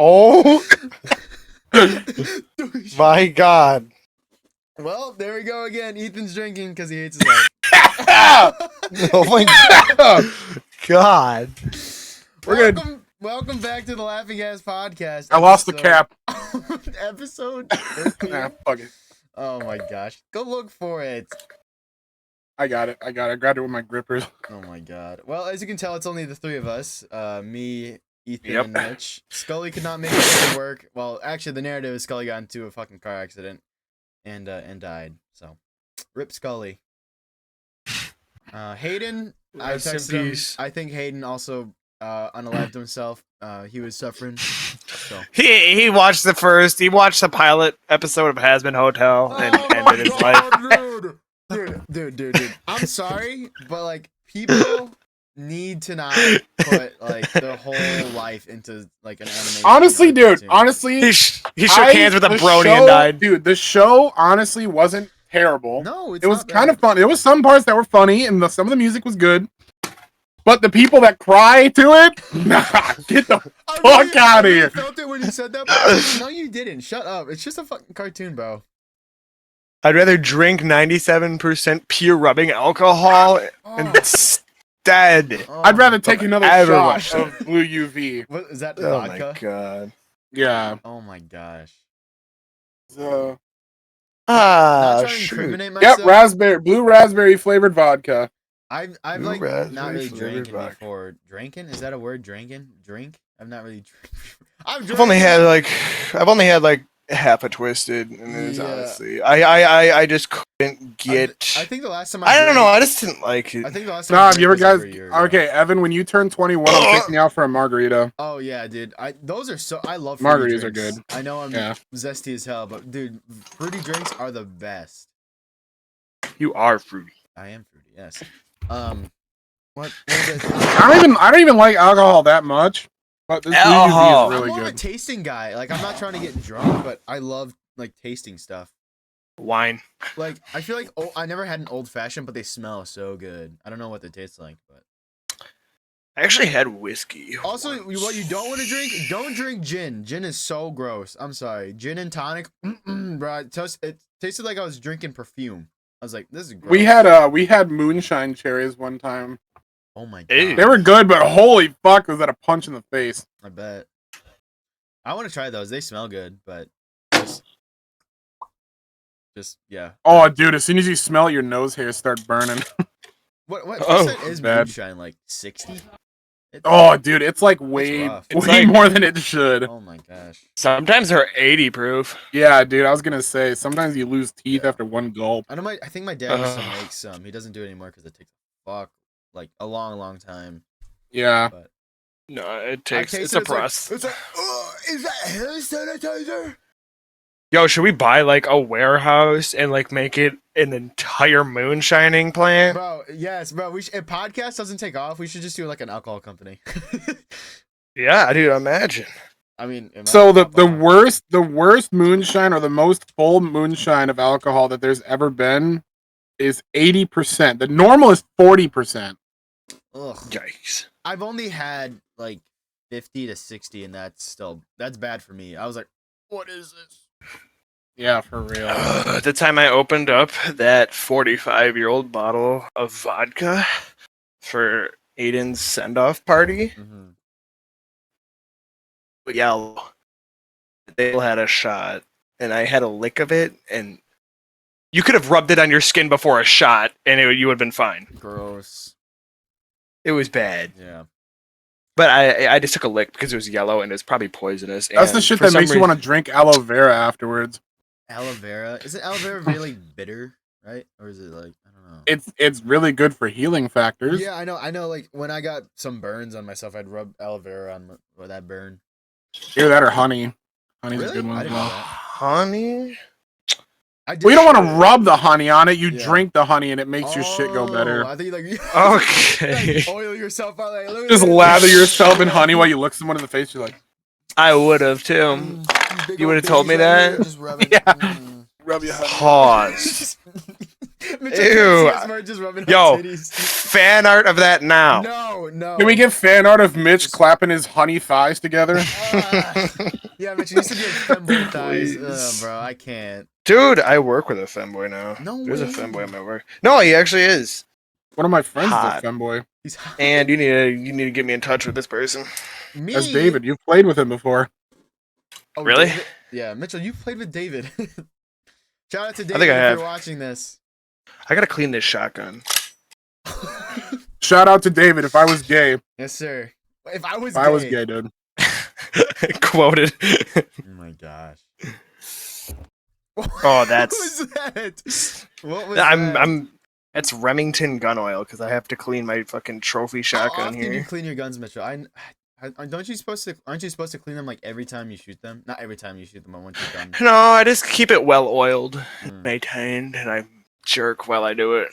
Oh my god. Well, there we go again. Ethan's drinking because he hates his life. Oh my god. We're gonna. Welcome back to the Laughing Gas Podcast. I lost the cap. Episode Nah, 13. fuck it. Oh my gosh. Go look for it. I got it. I grabbed it with my grippers. Oh my god. Well, as you can tell, it's only the three of us. Me, Ethan, Yep. and Mitch. Scully could not make it to work. Well, actually, the narrative is Scully got into a fucking car accident and died. So, rip Scully. Hayden, I Rest in texted him. peace. I think Hayden also unalived himself. He was suffering. So. He watched the pilot episode of Hazbin Hotel and ended his life. Dude. I'm sorry, but like people need to not put like their whole life into like an animation. Honestly, dude. cartoon. Honestly, He shook hands with a the brony show- and died. Dude, the show honestly wasn't terrible. No, it's It was not kind bad. of fun. There was some parts that were funny, and some of the music was good. But the people that cry to it, nah, get the fuck out of I here. felt it when you said that. But no, you didn't. Shut up. It's just a fucking cartoon, bro. I'd rather drink 97% pure rubbing alcohol instead. Oh, I'd rather take another ever shot watched of Blue UV. What is that? Oh my Vodka? god. Yeah. Oh my gosh. So, Not trying to Shoot. incriminate myself. yep, blue raspberry flavored vodka. I've Blue like raspberry not really flavored drinking vodka. before. Drinking? Is that a word? Drinking? Drink? I've not really. I've only had like half a twisted, and it was Yeah. honestly, I just couldn't get. I think the last time I don't drank- know. I just didn't like it. I think the last time. Nah, I have you ever drank was guys? over a year ago. Okay, Evan, when you turn 21, I'm taking you out for a margarita. Oh yeah, dude. Those are so. I love Margaritas fruity are drinks. good. I know I'm Yeah. zesty as hell, but dude, fruity drinks are the best. You are fruity. I am fruity. Yes. What was it? I don't even like alcohol that much, but this Blue Alcohol. UV I'm is more really of a good. tasting guy. Like I'm not trying to get drunk, but I love like tasting stuff. Wine. Like I feel like I never had an old fashioned, but they smell so good. I don't know what they taste like, but I actually had whiskey. also once. what you don't want to drink, don't drink gin. Gin is so gross. I'm sorry. Gin and tonic, bro. It tasted like I was drinking perfume. I was like, this is gross. We had moonshine cherries one time. Oh my Ew. god. They were good, but holy fuck, was that a punch in the face? I bet. I want to try those. They smell good, but just yeah. Oh, dude, as soon as you smell it, your nose hairs start burning. What Oh, percent is bad. moonshine? Like 60? Oh, dude, it's like way rough. It's way like- more than it should. Oh my gosh. Sometimes they're 80 proof. Yeah, dude, I was gonna say sometimes you lose teeth Yeah. after one gulp. I think my dad used to Ugh. make some. He doesn't do it anymore because it takes like a long time. Yeah. But No, it I takes. tasted It's it, a process. It's like, is that hand sanitizer? Yo, should we buy like a warehouse and like make it an entire moonshining plant? Bro, yes, bro. If podcast doesn't take off, we should just do like an alcohol company. Yeah, dude, imagine. I mean, it So might the pop off. worst moonshine or the most full moonshine of alcohol that there's ever been is 80%. The normal is 40%. Ugh. Yikes. I've only had like 50 to 60, and that's bad for me. I was like, what is this? Yeah, for real. The time I opened up that 45-year-old bottle of vodka for Aiden's send-off party, Mm-hmm. yellow. They all had a shot, and I had a lick of it, and you could have rubbed it on your skin before a shot, and you would have been fine. Gross. It was bad. Yeah. But I just took a lick because it was yellow, and it's probably poisonous. That's the and shit for that some makes you reason- want to drink aloe vera afterwards. Aloe vera. Isn't aloe vera really bitter, right? Or is it like, I don't know. It's really good for healing factors. Yeah, I know. Like when I got some burns on myself, I'd rub aloe vera on that burn. Either that or honey. Honey's Really? a good one I as didn't know well. that. Honey? I did Well, you don't want shit. to rub the honey on it. You Yeah. drink the honey and it makes your shit go better. I think you like Okay. like oil yourself out. Like, look at Just this. lather yourself in honey while you look someone in the face. You're like, I would have too. Big You old would've told me babies right that? here, Just rub it. Yeah. rub your honey. Pause. Mitch, I can't see Ew. us Mark just rubbing Yo, our titties. fan art of that now. No. Can we get fan art of Mitch clapping his honey thighs together? Yeah, Mitch, it used to be like femboy thighs. Please. Bro, I can't. Dude, I work with a femboy now. No There's a way. femboy at my work. No, he actually is. One of my friends Hot. is a femboy. He's hot. And you need to get me in touch with this person. Me. That's David. You've played with him before. Oh, Really? David? Yeah, Mitchell, you played with David. Shout out to David think I if have. you're watching this. I gotta clean this shotgun. Shout out to David. If I was gay, Yes, sir. If I was gay, dude. Quoted. Oh my gosh. Oh, that's. What was that? What was that? I'm. That's Remington gun oil because I have to clean my fucking trophy How shotgun often do you here. clean your guns, Mitchell? Aren't you supposed to clean them like every time you shoot them? Not every time you shoot them, but once you're done. No, I just keep it well oiled, Mm. maintained, and I jerk while I do it.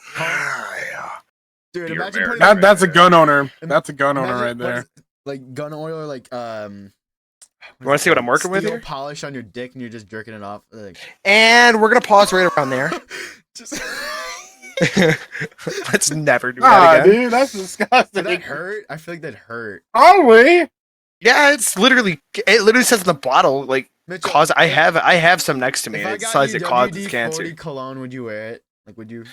Dude, You're imagine very- putting That's a gun owner. That's a gun owner imagine right there. like gun oil or like You want to see what I'm working with steel here? polish on your dick and you're just jerking it off. Like, And we're gonna pause right around there. just Let's never do Ah, that again. dude, that's did disgusting. that hurt? I feel like that hurt. Probably. Yeah, it literally says in the bottle like Mitchell, cause. I have some next to me. if I It got says you it causes WD-40 cancer. cologne, would you wear it? Like, would you?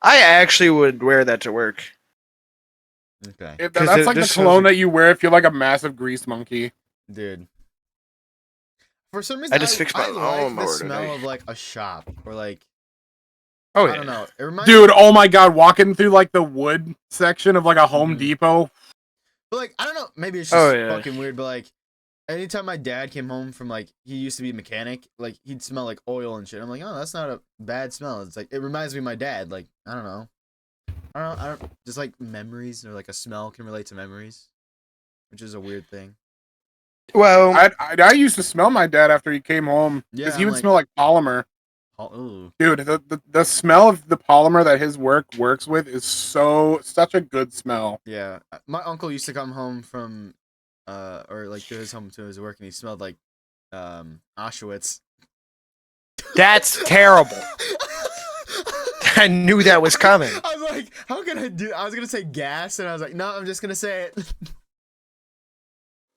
I actually would wear that to work. Okay, If 'Cause that's like the this cologne shows- that you wear if you're like a massive grease monkey. dude. For some reason, I just fixed my I like the lawnmower smell today. of like a shop or like Oh I yeah. don't know. It reminds Dude, oh my god, walking through like the wood section of like a Home Mhm. Depot. But like I don't know, maybe it's just Oh, yeah. fucking weird, but like anytime my dad came home from like he used to be a mechanic, like he'd smell like oil and shit. I'm like, oh, that's not a bad smell. It's like it reminds me of my dad. Like I don't know, just like memories or like a smell can relate to memories, which is a weird thing. Well, I used to smell my dad after he came home Yeah, because he I'm would like- smell like polymer. Oh, ooh. Dude, the smell of the polymer that his work works with is such a good smell. Yeah, my uncle used to come home from or like to his home to his work, and he smelled like Auschwitz. that's terrible. I knew that was coming. I was like, how can I do? I was gonna say gas, and I was like, no, I'm just gonna say it.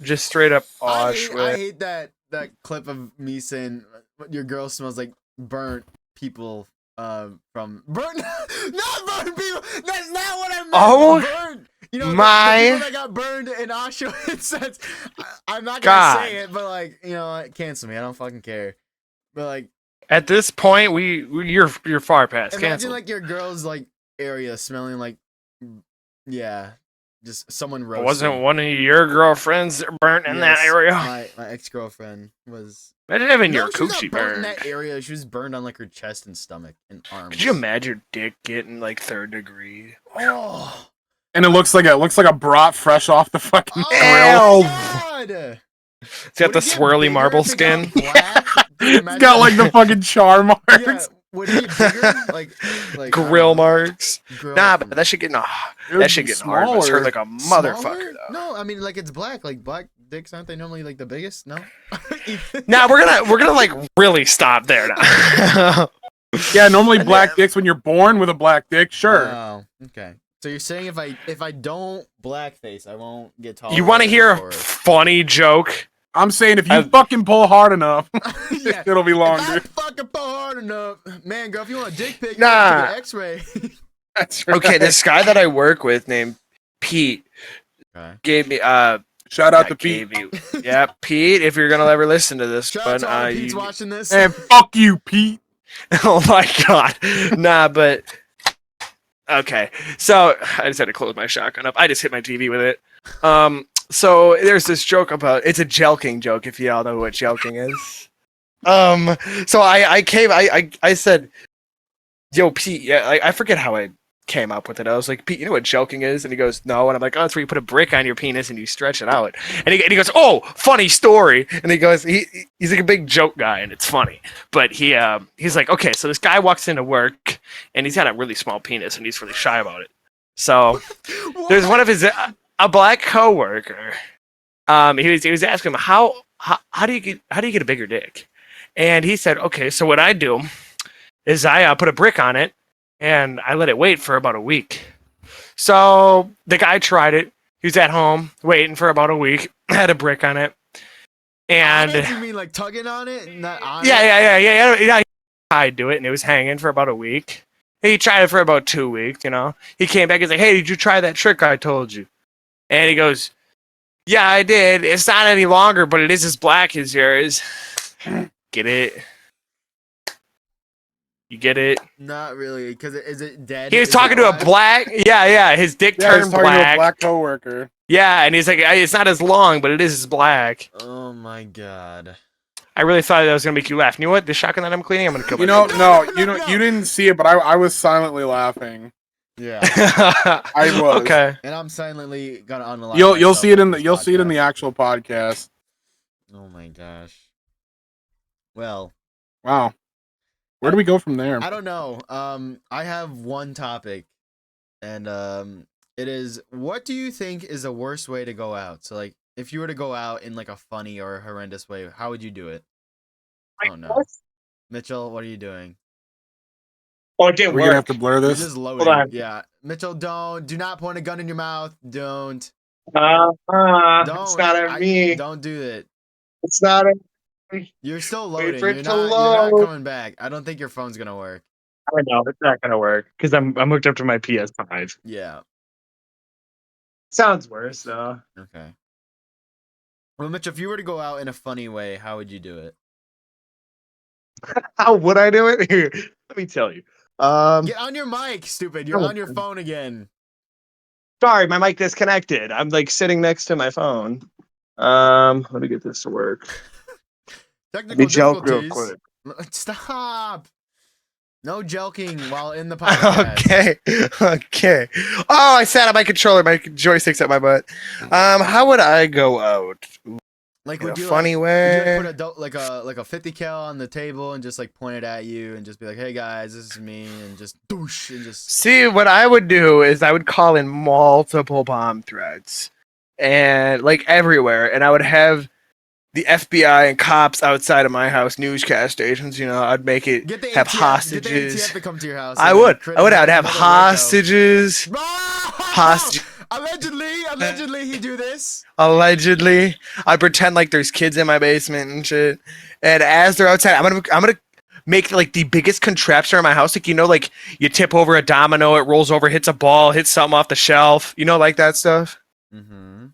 Just straight up I Auschwitz. hate that clip of me saying your girl smells like burnt people from burnt not burnt people. That's not what I meant. Oh, burnt. You know, my- the people that got burned in Auschwitz. I'm not gonna God. say it, but like like, cancel me. I don't fucking care. But like, At this point, you're far past imagine cancel. like your girl's like area smelling like, yeah, just someone roasted. Wasn't one of your girlfriends burnt in that Yes, area? My ex girlfriend was. Imagine having your she was not coochie burnt in burned. that area. She was burned on like her chest and stomach and arms. Could you imagine your dick getting like 3rd degree? Oh, And it looks like a brat fresh off the fucking grill. Ew. my God. It's got the Would it get swirly bigger marble if it got skin. black? Dude, It's imagine- got like the fucking char marks. Yeah, would it get bigger? Like I Grill don't know, marks. grill- Nah, but that shit getting It would that shit be getting hard. It's hurt smaller. like a Smaller? motherfucker though. No, I mean like it's black. Like black dicks aren't they normally like the biggest? No. Nah, we're gonna like really stop there now. Yeah, normally And black then- dicks when you're born with a black dick, sure. Oh, okay. So you're saying if I don't blackface, I won't get taller. You want to hear or- a funny joke? I'm saying if you I've- fucking pull hard enough, Yeah. it'll be If I longer. fucking pull hard enough, man, girl. If you want a dick pic, Nah. you get an X-ray. That's right. Okay, this guy that I work with named Pete Okay. gave me Shout out to Pete. gave you yeah Pete if you're gonna ever listen to this, Shout but out to all the Pete's you, watching this. And fuck you, Pete. oh my god, nah, but okay. So I just had to close my shotgun up. I just hit my TV with it. So there's this joke about it's a jelking joke if you all know what jelking is. So I said, yo Pete, yeah, I forget how I came up with it. I was like, Pete, you know what jelking is? And he goes, no. And I'm like, oh, it's where you put a brick on your penis and you stretch it out. And he goes, oh, funny story. And he goes, he's like a big joke guy and it's funny. But he's like, okay, so this guy walks into work and he's got a really small penis and he's really shy about it. So there's one of his a black coworker. He was asking him how do you get a bigger dick? And he said, okay, so what I do is I put a brick on it and I let it wait for about a week. So the guy tried it. He was at home waiting for about a week. Had a brick on it, and On it? You mean like tugging on it, not on yeah, it? yeah. I'd do it, and it was hanging for about a week. He tried it for about 2 weeks. He came back. He's like, "Hey, did you try that trick I told you?" And he goes, "Yeah, I did. It's not any longer, but it is as black as yours." Get it? You get it? Not really, because is it dead? He was Is it talking to a alive? black. Yeah. His dick Yeah, I was turned talking to a black. black coworker. Yeah, and he's like, "It's not as long, but it is as black." Oh my god. I really thought that was gonna make you laugh. You know what? The shotgun that I'm cleaning, I'm gonna kill You myself. know, you didn't see it, but I was silently laughing. Yeah. I was. Okay. And I'm silently gonna unlock. You'll see it in the podcast. actual podcast. Oh my gosh. Well, Wow. Where do we go from there? I don't know. I have one topic, and it is: what do you think is the worst way to go out? So, like, if you were to go out in like a funny or horrendous way, how would you do it? Oh no, Mitchell, what are you doing? Oh, it didn't We're gonna have to blur You're this. just loading. on. Yeah, Mitchell, do not point a gun in your mouth. Don't. It's not at me. Don't do it. It's not at me. You're still Wait loading. for it You're to not load. coming back. I don't think your phone's gonna work. I know it's not gonna work because I'm hooked up to my PS5. Yeah. Sounds worse though. Okay. Well, Mitch, if you were to go out in a funny way, how would you do it? How would I do it? Here, let me tell you. Get on your mic, stupid. You're on your phone again. Sorry, my mic disconnected. I'm like sitting next to my phone. Let me get this to work. Let Technical me joke real difficulties. quick. Stop. No joking while in the podcast. Okay. Oh, I sat on my controller. My joystick's at my butt. How would I go out? Like, In would a you funny would way? you put like a 50 cal on the table and just like point it at you and just be like, "Hey guys, this is me," and just douche and just. See, what I would do is I would call in multiple bomb threats, and like everywhere, and I would have the FBI and cops outside of my house, newscast stations. I'd make it Get the have ATF, Get the hostages. ATF to come to your house. I and would. crit- I would. I'd have another hostages. Waco. Hostage. Allegedly, he do this. Allegedly, I pretend like there's kids in my basement and shit. And as they're outside, I'm gonna make like the biggest contraption in my house. Like like you tip over a domino, it rolls over, hits a ball, hits something off the shelf. Like that stuff. Mm-hmm.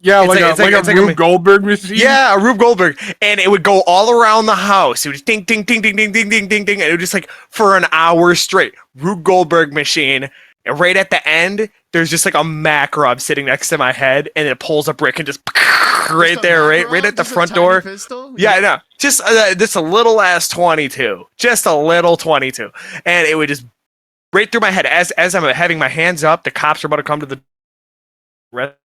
Yeah, It's like a Rube Goldberg machine. Yeah, a Rube Goldberg, and it would go all around the house. It would just ding, ding, ding, ding, ding, ding, ding, ding, ding, and it would just like for an hour straight. Rube Goldberg machine. And right at the end, there's just like a Mac rub sitting next to my head, and it pulls a brick and just right there, right at the front door. Pistol? Yeah, no, just a little ass 22, just a little 22, and it would just right through my head as I'm having my hands up. The cops are about to come to the rest.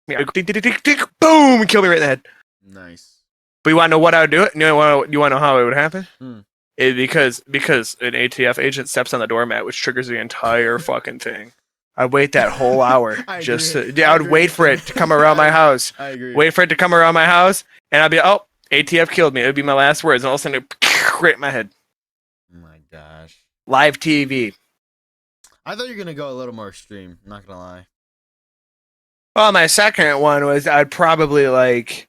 Boom, and kill me right in the head. Nice. But you want to know what I would do? You want to know how it would happen? Hmm. Because an ATF agent steps on the doormat, which triggers the entire fucking thing. I'd wait that whole hour I would wait for it to come around my house. I agree. Wait for it to come around my house, and I'd be ATF killed me. It would be my last words, and all of a sudden it right in my head. Oh my gosh. Live TV. I thought you were gonna go a little more extreme. I'm not gonna lie. Well, my second one was I'd probably like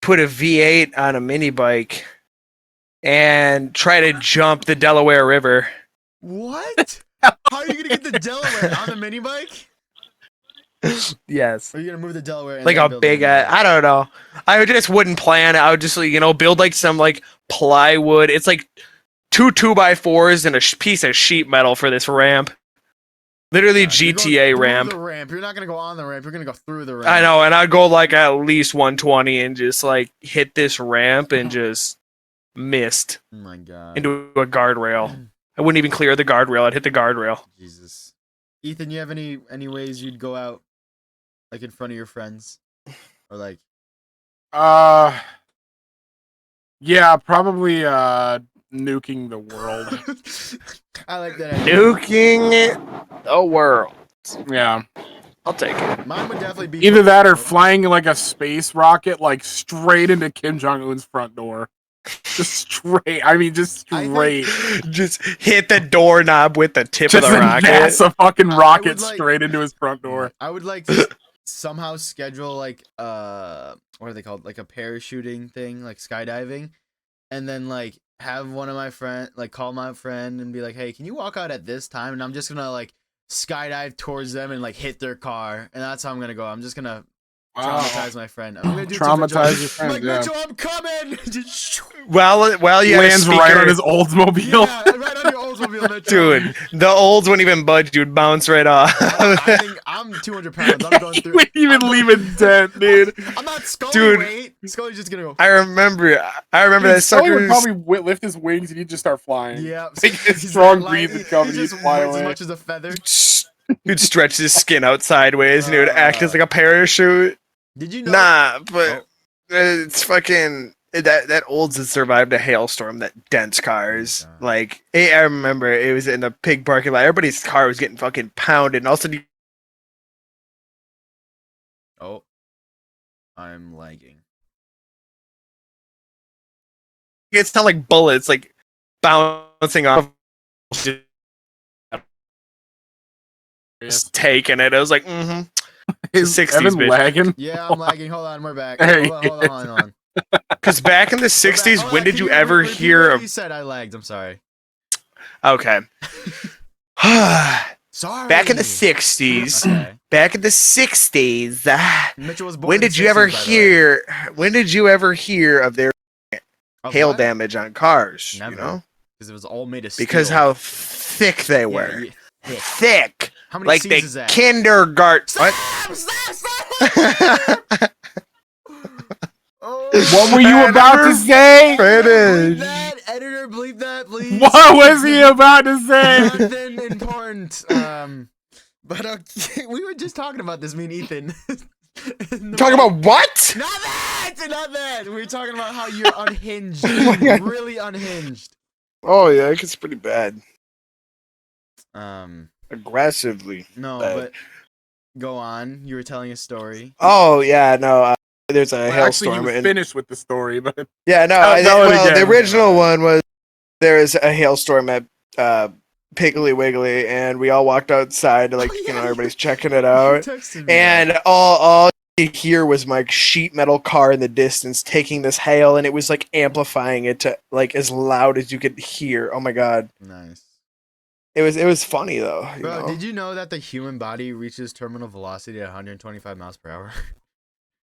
put a V8 on a mini bike and try to jump the Delaware River. What? How are you gonna get the Delaware on a mini bike? Yes. Or are you gonna move the Delaware? And Like then a build big, mini bike? I don't know. I just wouldn't plan. I would just, build like some like plywood. It's like 2x4s and a piece of sheet metal for this ramp. Literally You're going GTA through ramp. The ramp. You're not gonna go on the ramp. You're gonna go through the ramp. I know, and I'd go like at least 120 and just like hit this ramp and just missed Oh my god. into a guardrail. I wouldn't even clear the guardrail. I'd hit the guardrail. Jesus. Ethan, you have any ways you'd go out, like in front of your friends, or like? Yeah, probably nuking the world. I like that idea. Nuking the world. Yeah. I'll take it. Mine would definitely be Either that or flying like a space rocket like straight into Kim Jong-un's front door. Just straight. I mean, just I straight. Just hit the doorknob with the tip Just of the rocket. gas a fucking I rocket would like- straight into his front door. I would like to somehow schedule like what are they called? Like a parachuting thing, like skydiving, and then like have one of my friend like call my friend and be like, hey, can you walk out at this time? And I'm just gonna like skydive towards them and like hit their car, and that's how I'm gonna go. I'm just gonna traumatize my friend. I'm gonna do Traumatize your friend. like, Yeah. Mitchell, I'm coming. Just Well, you had a Lands speaker. right on his Oldsmobile. yeah, right on your Oldsmobile, Mitchell. Dude, the olds wouldn't even budge, dude. Bounce right off. I think I'm 200 pounds. I'm going He through. wouldn't even leave a dent, dude. I'm not Scully. Dude. Wait, Scully's just gonna go. I remember Dude, that Sully would sucker. probably lift his wings and he'd just start flying. Yeah, Like his he's strong like, breeze he- would come he and he'd just fly weighs as away. much as a feather. Dude stretch his skin out sideways and it would act as like a parachute. Did you know? Nah, but it's fucking that olds had survived a hailstorm that dents cars. God. Like I remember it was in a pig parking lot. Everybody's car was getting fucking pounded, and all of a sudden Oh, I'm lagging. it sound like bullets like bouncing off. Just taking it. I was like, Is 60s, Evan bitch. lagging? Yeah, I'm lagging. Hold on, we're back. There Hold on. because back in the We're back. '60s, Hold when on, did can you ever repeat hear what of? you said I lagged. I'm sorry. Okay. Sorry. Back in the '60s. Okay. Back in the '60s. Mitchell was born. When in the did you ever 60s, by the way. hear? When did you ever hear of their Of hail what? damage on cars? Never. You know, Because it was all made of steel. because how thick they Yeah, were. yeah, thick. Thick, How many like C's the is that? kindergarten. Stop! What? Stop! Oh, What were you about to say? bleep Finish. that, editor, bleep that, please. What was he about to say? Nothing important. But we were just talking about this, me and Ethan. Talking about what? Not that. We were talking about how you're unhinged, my God. really unhinged. Oh yeah, it gets pretty bad. No, Aggressively. Bad. but go on. You were telling a story. Oh yeah, no. There's a Well, actually, he hailstorm. was and- finished with the story, but Yeah, no. Tell it Well, again. the original one was there was a hailstorm at Piggly Wiggly, and we all walked outside to Oh, yeah, everybody's checking it You out, texted me and that. all you hear was my sheet metal car in the distance taking this hail, and it was like amplifying it to like as loud as you could hear. Oh my god, Nice. it was funny though. You Bro, know? did you know that the human body reaches terminal velocity at 125 miles per hour?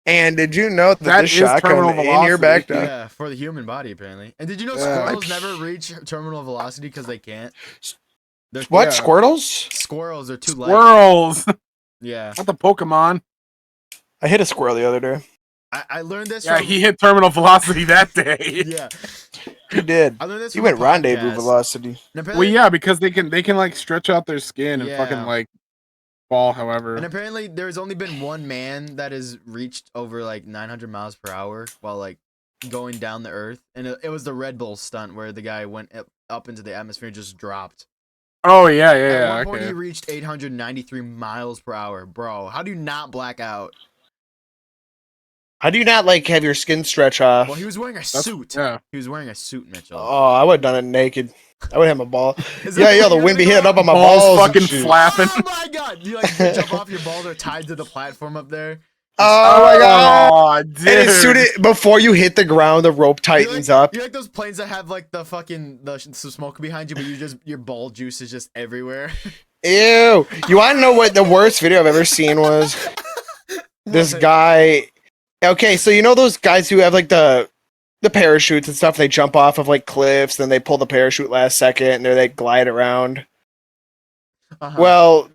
And did you know that, That this is terminal shotgun in your velocity. backpack? Yeah, for the human body, apparently. And did you know Yeah. squirrels never reach terminal velocity because they can't? They're, What Yeah. squirtles? Squirrels are too light. squirrels, Yeah. not the Pokemon. I hit a squirrel the other day. I learned this Yeah, from... he hit terminal velocity that day. Yeah. He did. I learned this He from a went rendezvous podcast. velocity. And Well, apparently, yeah, because they can like stretch out their skin and Yeah. fucking like fall. However, and apparently there's only been one man that has reached over like 900 miles per hour while like going down the earth. And it was the Red Bull stunt where the guy went up into the atmosphere and just dropped. oh yeah, At yeah, one point, okay. he reached 893 miles per hour. Bro, how do you not black out? How do you not like have your skin stretch off? Well, he was wearing a That's- suit. Yeah, He was wearing a suit, Mitchell. Oh, I would have done it naked. I would have my ball. Is Yeah, that yeah, what the you're wind be gonna hitting go up on my balls balls. and fucking shit. flapping. Oh my god! You like jump off, your balls are tied to the platform up there. Oh my god! Oh, dude. And as soon as before you hit the ground, the rope tightens up. You're like those planes that have like the fucking some smoke behind you, but your ball juice is just everywhere. Ew! You want to know what the worst video I've ever seen was? This What? guy. Okay, so you know those guys who have like the parachutes and stuff. They jump off of like cliffs, then they pull the parachute last second, and they glide around. Uh-huh. Well,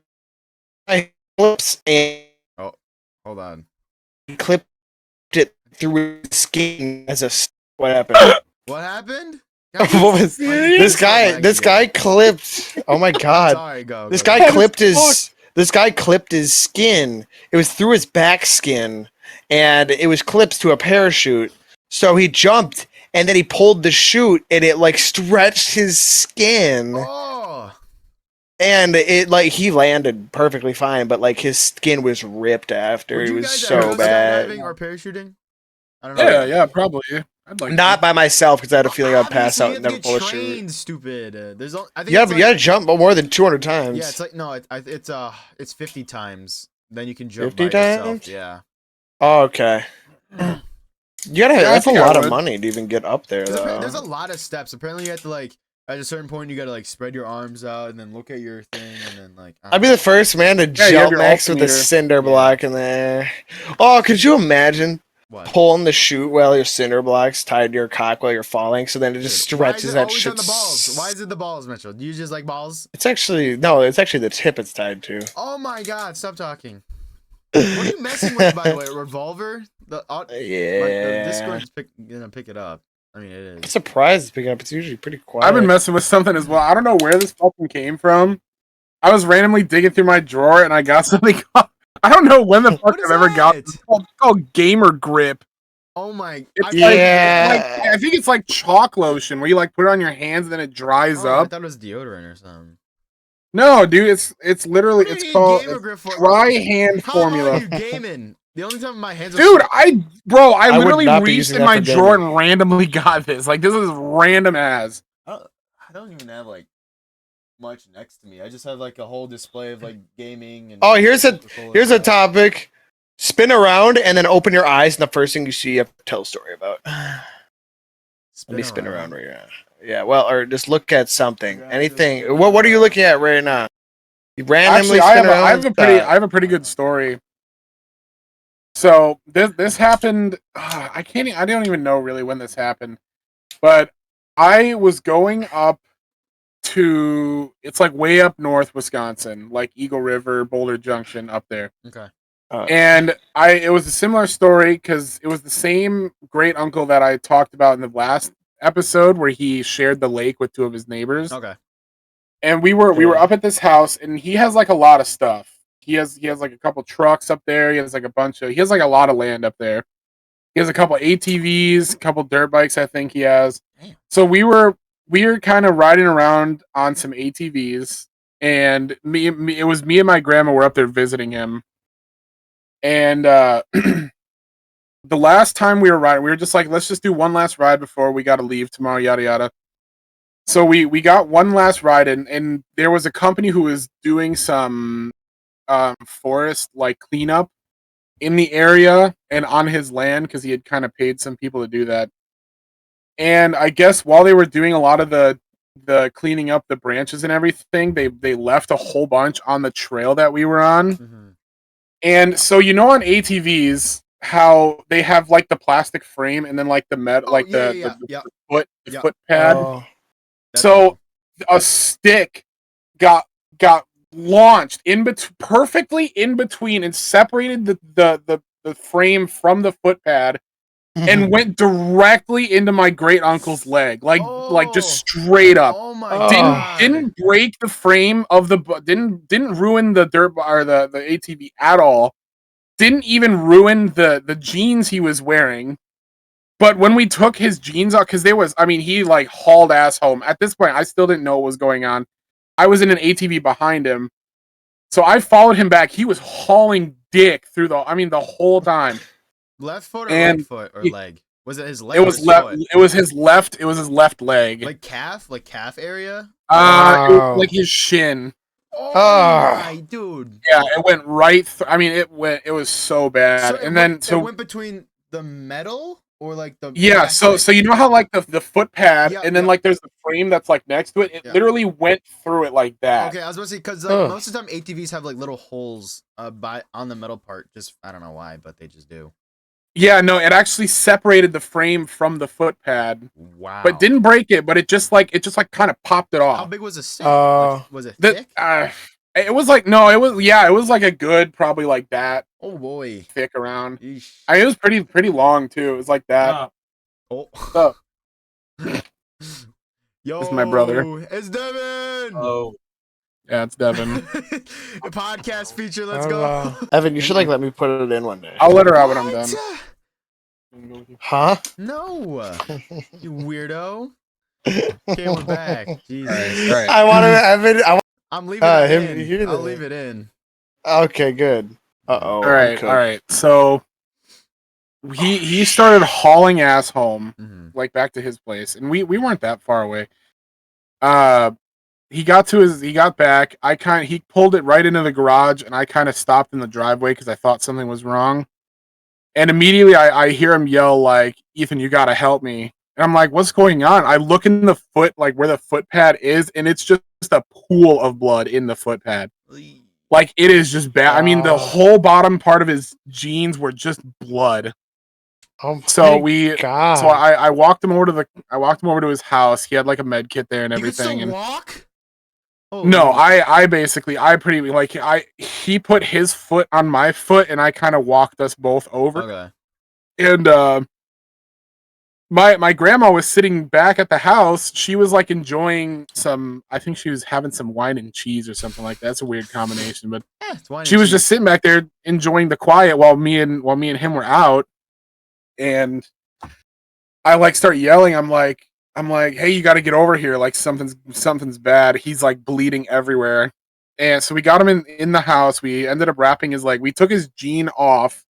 I flips and Hold on. clipped it through his skin as a. What happened? What happened? What was this guy? This guy clipped. Oh my god! Sorry, go. This go. guy clipped his. This guy clipped his skin. It was through his back skin, and it was clipped to a parachute. So he jumped, and then he pulled the chute, and it like stretched his skin, Oh. and it like he landed perfectly fine, but like his skin was ripped after. Would It you was guys so ever go bad. skydiving or parachuting? I don't know. Yeah, probably. I'd like Not to. by myself because I had a feeling I'd pass Obviously, out you and have never to pull a get chute. trained, stupid. There's, I think Yeah, it's but like, you gotta jump more than 200 times. yeah, it's like no, it's 50 times. Then you can jump 50 by yourself. times? Yeah. Oh, okay. You gotta. Yeah, I That's a think I lot of would. money to even get up there, 'Cause there's a though. lot of steps. Apparently, you have to like at a certain point you gotta like spread your arms out and then look at your thing and then like. I I'd don't be know. the first man to Yeah, you have jump your next with a altimeter. cinder Yeah. block in there. Oh, could you imagine What? pulling the chute while your cinder block's tied to your cock while you're falling? So then it just Dude, why is stretches it that always shit. on the balls? Why is it the balls, Mitchell? Do you just like balls? It's actually no. It's actually the tip it's tied to. Oh my God! Stop talking. What are you messing with, by the way? A revolver? The Yeah. Discord's gonna pick it up. I mean, it I'm is. surprised it's picking up. It's usually pretty quiet. I've been messing with something as well. I don't know where this fucking came from. I was randomly digging through my drawer and I got something called, I don't know when the fuck What is I've ever got that? it. It's called Gamer Grip. Oh my! It's like Yeah. I think it's like chalk lotion where you like put it on your hands and then it dries Oh, I up. thought it was deodorant or something. No, dude, it's literally What do it's you need called gamer grip for? dry hand How are formula. you gaming? The only time my hands are Dude, sweaty- I I would literally not be reached using in that my for drawer gaming. and randomly got this. Like this is random as. I don't even have like much next to me. I just have like a whole display of like gaming and. Oh, here's a Coca-Cola stuff. topic. Spin around and then open your eyes, and the first thing you see, you have to tell a story about. Let me spin around where you're at. Yeah, well, or just look at something, Yeah, anything. just spin What are you around. looking at right now? You randomly Actually, I spin have around. I have a pretty good story. So this happened. I don't even know really when this happened, but I was going up to it's like way up north Wisconsin, like Eagle River, Boulder Junction up there. Okay. And it was a similar story because it was the same great uncle that I talked about in the last episode where he shared the lake with two of his neighbors. Okay. And we were up at this house and he has like a lot of stuff. He has like a couple trucks up there. He has like a lot of land up there. He has a couple ATVs, a couple dirt bikes, I think he has. Damn. So we were kind of riding around on some ATVs and it was me and my grandma were up there visiting him. And the last time we were riding, we were just like, let's just do one last ride before we got to leave tomorrow, yada yada. So we got one last ride, and there was a company who was doing some forest like cleanup in the area and on his land because he had kind of paid some people to do that. And I guess while they were doing a lot of the cleaning up the branches and everything, they left a whole bunch on the trail that we were on. Mm-hmm. And so on ATVs how they have like the plastic frame and then like the metal, like the foot pad. Oh. So a stick got launched perfectly in between and separated the frame from the foot pad and went directly into my great uncle's leg, like just straight up. Oh my God. Didn't break the frame of didn't ruin the dirt or the ATV at all. Didn't even ruin the jeans he was wearing. But when we took his jeans out, because he like hauled ass home. At this point, I still didn't know what was going on. I was in an ATV behind him. So I followed him back. He was hauling dick through the whole time. Left foot or right foot or leg? Was it his leg? It was left. It was his left. It was his left leg. Like calf area. It was like his shin. Oh my dude. Yeah, it went right. It went. It was so bad. So it went between the metal or like the plastic? So you know how like the foot pad and then like there's the frame that's like next to it. It literally went through it like that. Okay, I was about to say because like, most of the time ATVs have like little holes on the metal part. Just I don't know why, but they just do. Yeah, no, it actually separated the frame from the foot pad. Wow. But didn't break it, but it just kind of popped it off. How big was the stick? Was it thick? It was like it was like a good probably like that. Oh boy. Thick around. Eesh. It was pretty long too. It was like that. Oh. So, Yo, this is my brother. It's Devin. Oh. Yeah, it's Devin. A podcast feature. Let's go. Evan, you should like let me put it in one day. I'll let her out when I'm done. Huh? No, you weirdo. Okay, we're back. Jesus. Right. I wanted Evan. I'm leaving it him- in. I'll leave it in. Okay, good. All right. So he started hauling ass home, Mm-hmm. like back to his place, and we weren't that far away. Uh, he got back. He pulled it right into the garage, and I kind of stopped in the driveway because I thought something was wrong. And immediately I hear him yell like, "Ethan, you gotta help me!" And I'm like, "What's going on?" I look in the foot, like where the foot pad is, and it's just a pool of blood in the foot pad. Like it is just bad. I mean, the whole bottom part of his jeans were just blood. Oh So my God. so I walked him over to his house. He had like a med kit there and You can still everything. And walk? no, Holy- he put his foot on my foot and I kind of walked us both over. Okay. And my grandma was sitting back at the house. She was like enjoying I think she was having some wine and cheese or something like that. That's a weird combination, but It's wine she and was cheese. just sitting back there enjoying the quiet while me and him were out. And I like start yelling. I'm like, hey, you got to get over here. Like something's bad. He's like bleeding everywhere. And so we got him in the house. We ended up wrapping his leg. We took his jean off,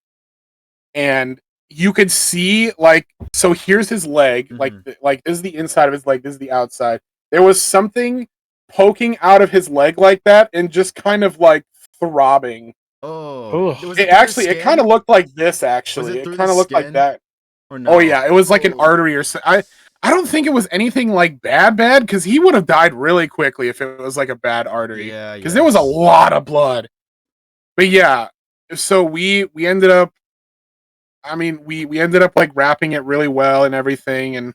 and you could see like, so here's his leg. Like this is the inside of his leg. This is the outside. There was something poking out of his leg like that, and just kind of like throbbing. Oh. Ugh. Was It through the actually, it kind of skin? looked like this. Was Actually, it it through kind the of looked like skin? that. Or no? Oh yeah, it was like an Oh. artery or so. I don't think it was anything like bad because he would have died really quickly if it was like a bad artery. Yeah, Because there was a yes. lot of blood. But yeah, so we ended up. I mean, we ended up like wrapping it really well and everything, and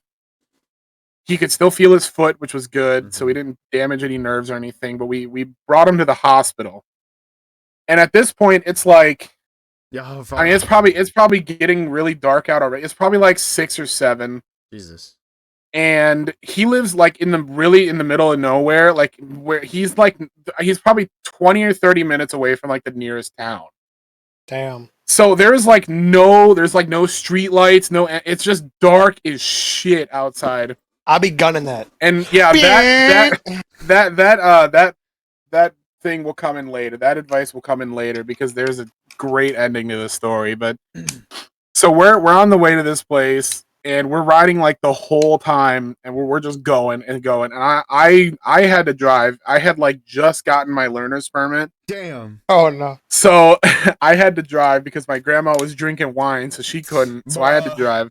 he could still feel his foot, which was good. So we didn't damage any nerves or anything. But we brought him to the hospital, and at this point, it's like. Yeah, I mean, it's probably getting really dark out already. It's probably like 6 or 7. Jesus. And he lives like in the middle of nowhere, like where he's probably 20 or 30 minutes away from like the nearest town. Damn. So there's like no street lights, it's just dark as shit outside. I'll be gunning that. And yeah, that thing will come in later. That advice will come in later because there's a great ending to the story. But so we're on the way to this place, and we're riding like the whole time, and we're just going and going. And I had to drive. I had like just gotten my learner's permit, Damn. Oh no. so I had to drive because my grandma was drinking wine, so she couldn't. So I had to drive.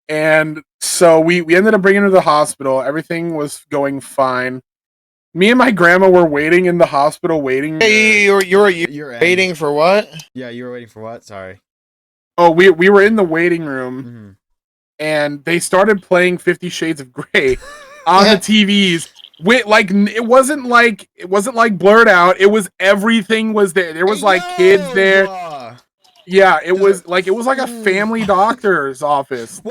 And so we ended up bringing her to the hospital. Everything was going fine. Me and my grandma were waiting in the hospital, waiting. Hey, you're You're waiting for what? Yeah, you were waiting for what? Sorry. Oh, we were in the waiting room, Mm-hmm. and they started playing 50 Shades of Grey on the TVs. Like it wasn't like blurred out. It was everything was there. There was like kids there. Yeah, it was like a family doctor's office.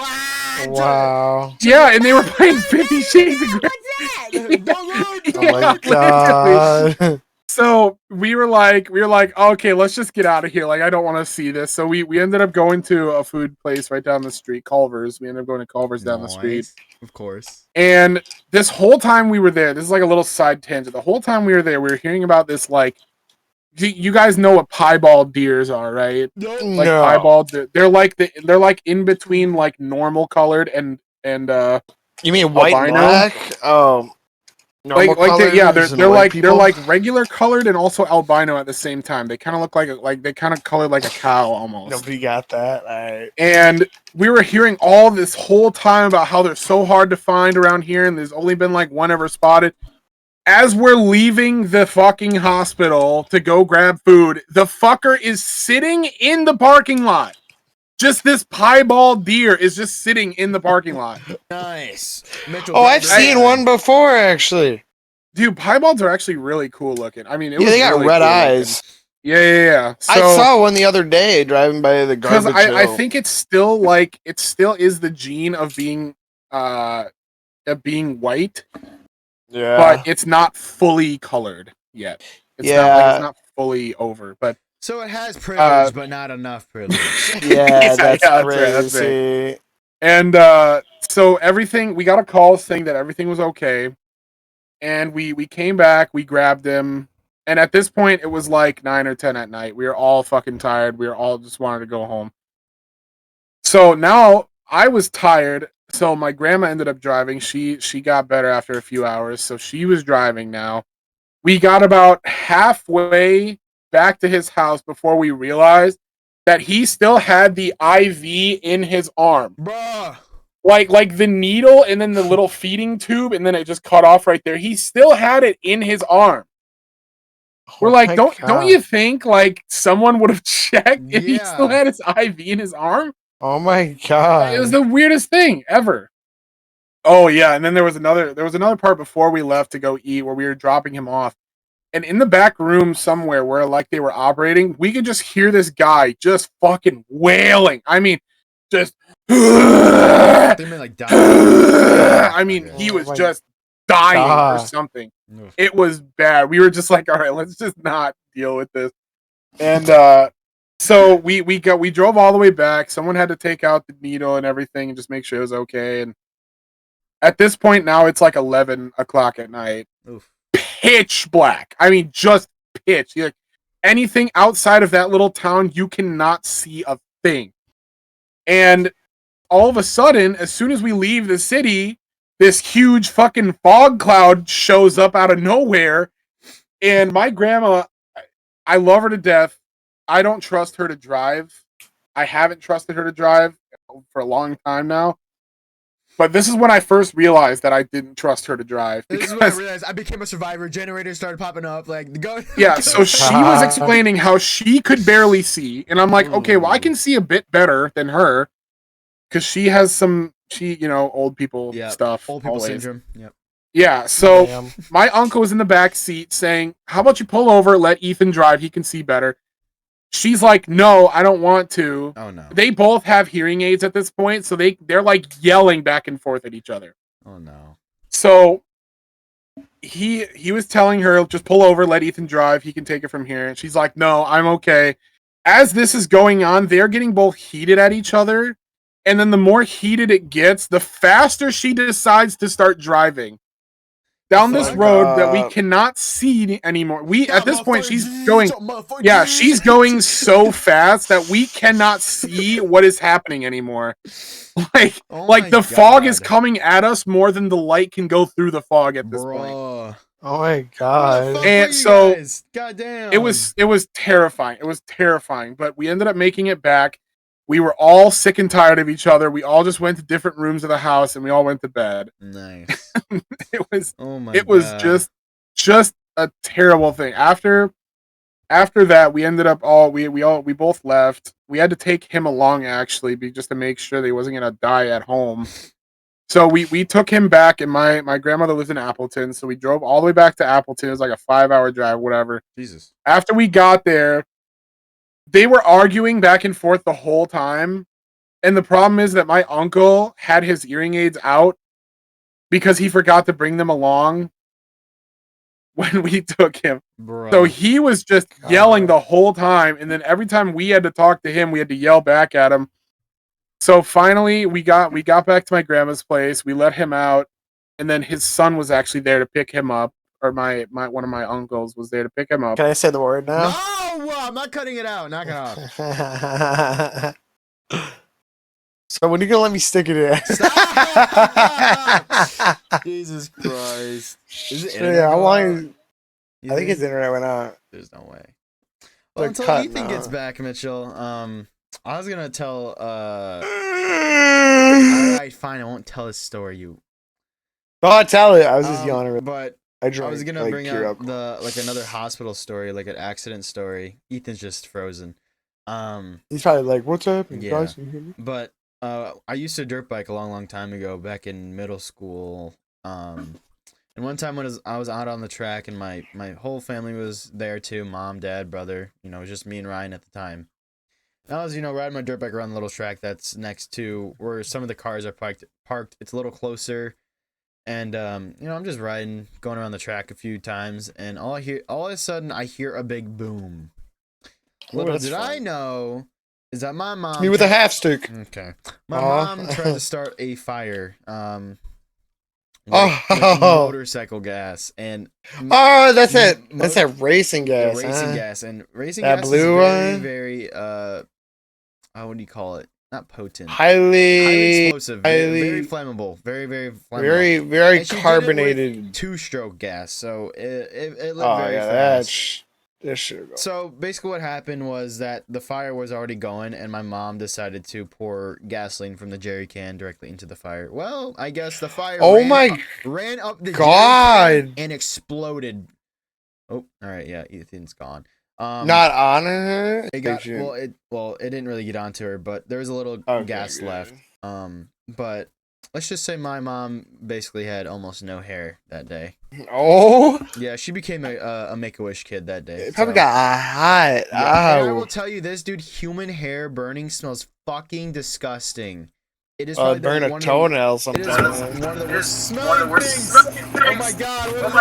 Wow. Yeah, and they were playing 50 Shades of Grey. Oh my God. So we were like, okay, let's just get out of here. Like, I don't want to see this. So we ended up going to a food place right down the street, Culver's. We ended up going to Culver's down the street. Of course. And this whole time we were there, this is like a little side tangent. The whole time we were there, we were hearing about this, like, you guys know what piebald deers are, right? Like No. piebald, they're like in between like normal colored and You mean white and albino? black? Oh. They're like regular colored and also albino at the same time. They kind of look like they kind of colored like a cow almost. Nobody got that. Right. And we were hearing all this whole time about how they're so hard to find around here, and there's only been like one ever spotted. As we're leaving the fucking hospital to go grab food, the fucker is sitting in the parking lot. Just this piebald deer is just sitting in the parking lot. Nice. Mitchell, Oh, I've seen one before actually. Dude, piebalds are actually really cool looking. I mean, Yeah, they got really red cool eyes. Looking. Yeah. So, I saw one the other day driving by the garbage. Because I think it's still like it still is the gene of being white. Yeah. But it's not fully colored yet. It's not fully over. But so it has privilege, but not enough privilege. Yeah, that's crazy. That's right. And so everything, we got a call saying that everything was okay. And we came back, we grabbed him. And at this point, it was like 9 or 10 at night. We were all fucking tired. We were all just wanted to go home. So now I was tired. So my grandma ended up driving. She got better after a few hours. So she was driving now. We got about halfway back to his house before we realized that he still had the IV in his arm. Bruh. Like the needle and then the little feeding tube and then it just cut off right there. He still had it in his arm. We're like, my don't you think like someone would have checked if he still Yeah. had his IV in his arm? Oh my It was god. the weirdest thing ever. Oh yeah, and then there was another part before we left to go eat where we were dropping him off. And in the back room somewhere where like they were operating, we could just hear this guy just fucking wailing. I mean, just They may like die. I mean, he Oh was my just dying or God. something. Oof. It was bad. We were just like, all right, let's just not deal with this. And so we drove all the way back. Someone had to take out the needle and everything and just make sure it was okay. And at this point now it's like 11 o'clock at night. Oof. Pitch black. I mean, just pitch. Like anything outside of that little town, you cannot see a thing. And all of a sudden, as soon as we leave the city, this huge fucking fog cloud shows up out of nowhere. And my grandma, I love her to death. I don't trust her to drive. I haven't trusted her to drive for a long time now. But this is when I first realized that I didn't trust her to drive. This is when I realized I became a survivor. Generators started popping up. Like, go. Yeah, so she was explaining how she could barely see. And I'm like, okay, well, I can see a bit better than her. Because she has some, old people stuff. Old people always. syndrome. Yep. Yeah, so Damn. my uncle was in the back seat saying, how about you pull over, let Ethan drive, he can see better. She's like, no, I don't want to. Oh no. They both have hearing aids at this point, so they're like yelling back and forth at each other. Oh no. So he was telling her, just pull over, let Ethan drive, he can take it from here. And she's like, no, I'm okay. As this is going on, they're getting both heated at each other. And then the more heated it gets, the faster she decides to start driving down this road that we cannot see anymore. At this point, she's going, she's going so fast that we cannot see what is happening anymore. Like the fog is coming at us more than the light can go through the fog at this point. Oh my god. And so goddamn, it was terrifying. It was terrifying, but we ended up making it back. We were all sick and tired of each other. We all just went to different rooms of the house and we all went to bed. Nice. it was just a terrible thing. After that, we ended up we both left. We had to take him along actually, just to make sure that he wasn't gonna die at home. So we took him back, and my grandmother lives in Appleton, so we drove all the way back to Appleton. It was like a 5-hour drive, whatever. Jesus. After we got there, they were arguing back and forth the whole time. And the problem is that my uncle had his hearing aids out because he forgot to bring them along when we took him. Bro. So he was just yelling the whole time. And then every time we had to talk to him, we had to yell back at him. So finally we got back to my grandma's place. We let him out. And then his son was actually there to pick him up. Or my one of my uncles was there to pick him up. Can I say the word now? No, I'm not cutting it out. Knock it off. So when are you gonna let me stick it in? Jesus Christ. Is it Yeah, how long I think his internet went out. There's no way. Well, until Ethan gets back, Mitchell, I was gonna tell alright, fine, I won't tell his story, you. No, tell it. I was just yawning. But I was gonna bring up another hospital story, like an accident story. Ethan's just frozen. He's probably like, "What's up, yeah. guys?" Can you hear me? But I used to dirt bike a long time ago, back in middle school. And one time when I was out on the track, and my whole family was there too, mom, dad, brother. It was just me and Ryan at the time. And I was riding my dirt bike around the little track that's next to where some of the cars are parked. It's a little closer. And I'm just riding, going around the track a few times, and all of a sudden I hear a big boom. Little did I know is that my mom. Me with a half stick. Okay, my mom tried to start a fire. With motorcycle gas and. Oh, that's it. That's that racing gas. Yeah, racing gas and racing that gas blue is very, one? very what do you call it? not potent. Highly explosive. Very flammable. Very, very flammable. very And she carbonated. did it with 2-stroke gas, so it lit Oh very yeah, fast. that should go. So basically, what happened was that the fire was already going, and my mom decided to pour gasoline from the jerry can directly into the fire. Well, I guess the fire ran up the jerry can and exploded. Oh, all right, yeah, Ethan's gone. Not on her. It got it didn't really get onto her, but there was a little gas left. But let's just say my mom basically had almost no hair that day. Oh. Yeah, she became a Make-A-Wish kid that day. It probably got hot. Yeah. And I will tell you this, dude. Human hair burning smells fucking disgusting. It is probably burn a toenail sometimes. It is one of the worst smelling things. Oh my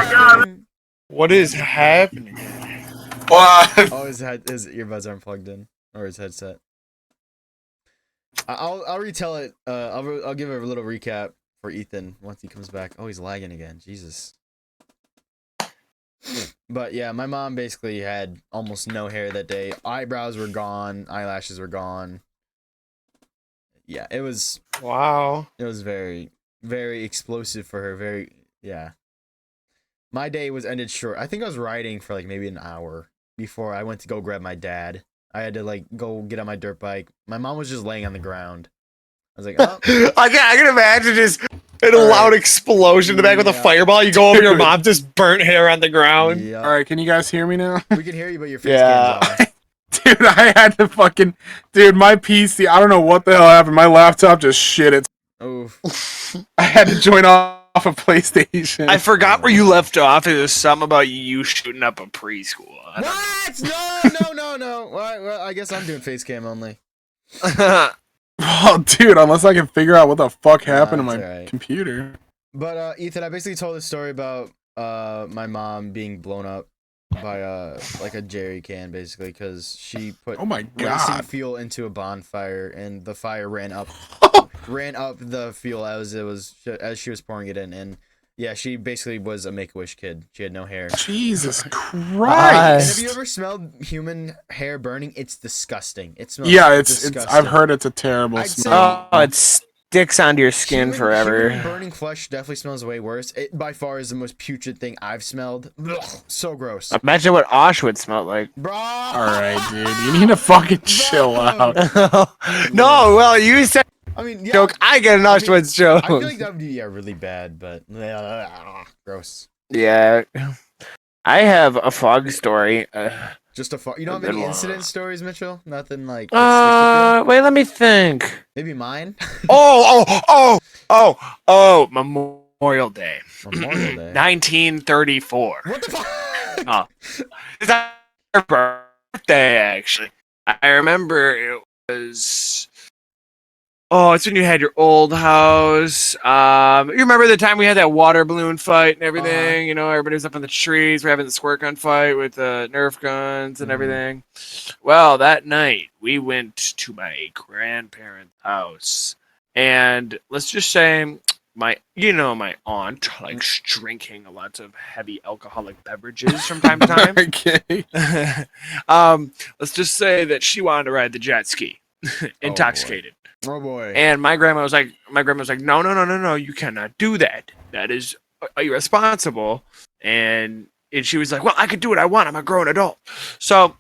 god! What is happening? What? Oh, his earbuds aren't plugged in, or his headset. I'll retell it. I'll give a little recap for Ethan once he comes back. Oh, he's lagging again. Jesus. But yeah, my mom basically had almost no hair that day. Eyebrows were gone. Eyelashes were gone. Yeah, it was. Wow. It was very, very explosive for her. My day was ended short. I think I was riding for like maybe an hour before I went to go grab my dad. I had to like go get on my dirt bike. My mom was just laying on the ground. I was like, oh. I can imagine just a loud explosion in the back with a fireball. You go over your mom, just burnt hair on the ground. Yep. All right, can you guys hear me now? We can hear you, but your face cam's on. Dude, I had to fucking... Dude, my PC, I don't know what the hell happened. My laptop just shit it. Oh. I had to join off a PlayStation. I forgot where you left off. It was something about you shooting up a preschool. What? No. Well, I guess I'm doing face cam only. Oh, dude, unless I can figure out what the fuck happened to my computer. But, Ethan, I basically told a story about my mom being blown up by like a jerry can, basically, because she put racing fuel into a bonfire, and the fire ran up the fuel as she was pouring it in, and yeah, she basically was a Make-A-Wish kid. She had no hair. Jesus Christ! And have you ever smelled human hair burning? It's disgusting. It smells. Yeah, disgusting. I've heard it's a terrible smell. Oh, it sticks onto your skin forever. Human burning flesh definitely smells way worse. It by far is the most putrid thing I've smelled. Ugh, so gross. Imagine what Auschwitz smelled like. Bro. All right, dude, you need to fucking chill out. No, well, you said. I mean, yeah, joke. I get an Auschwitz joke. I feel like that would be really bad, but gross. Yeah, I have a fog story. Just a fog. You don't have any incident stories, Mitchell? Nothing like. Wait, let me think. Maybe mine. Oh! Memorial Day. Memorial Day. 1934. What the fuck? Oh, it's our birthday actually. I remember it was. Oh, it's when you had your old house. You remember the time we had that water balloon fight and everything? You know, everybody was up in the trees. We're having the squirt gun fight with Nerf guns and everything. Well, that night we went to my grandparents' house, and let's just say my aunt likes drinking lots of heavy alcoholic beverages from time to time. Okay. Let's just say that she wanted to ride the jet ski, intoxicated. Oh boy. And my grandma was like, no, you cannot do that. That is irresponsible. And she was like, well, I could do what I want. I'm a grown adult. So,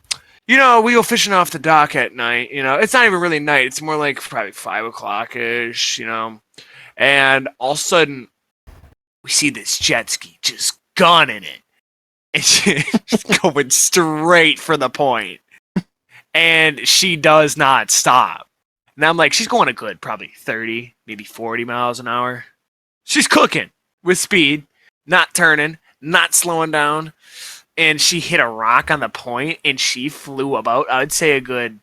we go fishing off the dock at night. It's not even really night. It's more like probably 5 o'clock-ish, And all of a sudden, we see this jet ski just gunning it. And she's going straight for the point. And she does not stop. And I'm like, she's going a good probably 30, maybe 40 miles an hour. She's cooking with speed, not turning, not slowing down. And she hit a rock on the point, and she flew about, I'd say a good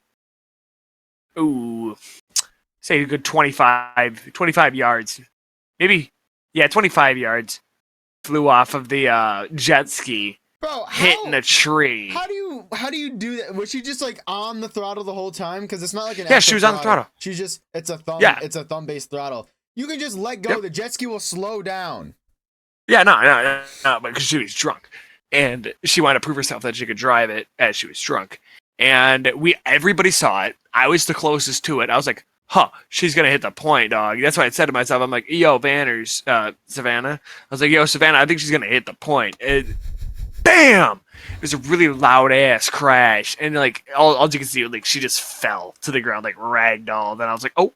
25 yards. Maybe, 25 yards. Flew off of the jet ski. Bro, hitting a tree. How do you do that? Was she just like on the throttle the whole time? Because it's not like an she was on the throttle. She's just it's a thumb-based throttle. You can just let go. Yep. The jet ski will slow down. Yeah, no, because she was drunk, and she wanted to prove herself that she could drive it as she was drunk. And everybody saw it. I was the closest to it. I was like, she's gonna hit the point, dog. That's what I said to myself. I'm like, yo, Savannah. I was like, yo, Savannah, I think she's gonna hit the point. Bam! It was a really loud ass crash, and like all you can see, like she just fell to the ground like ragdoll. Then I was like, oh.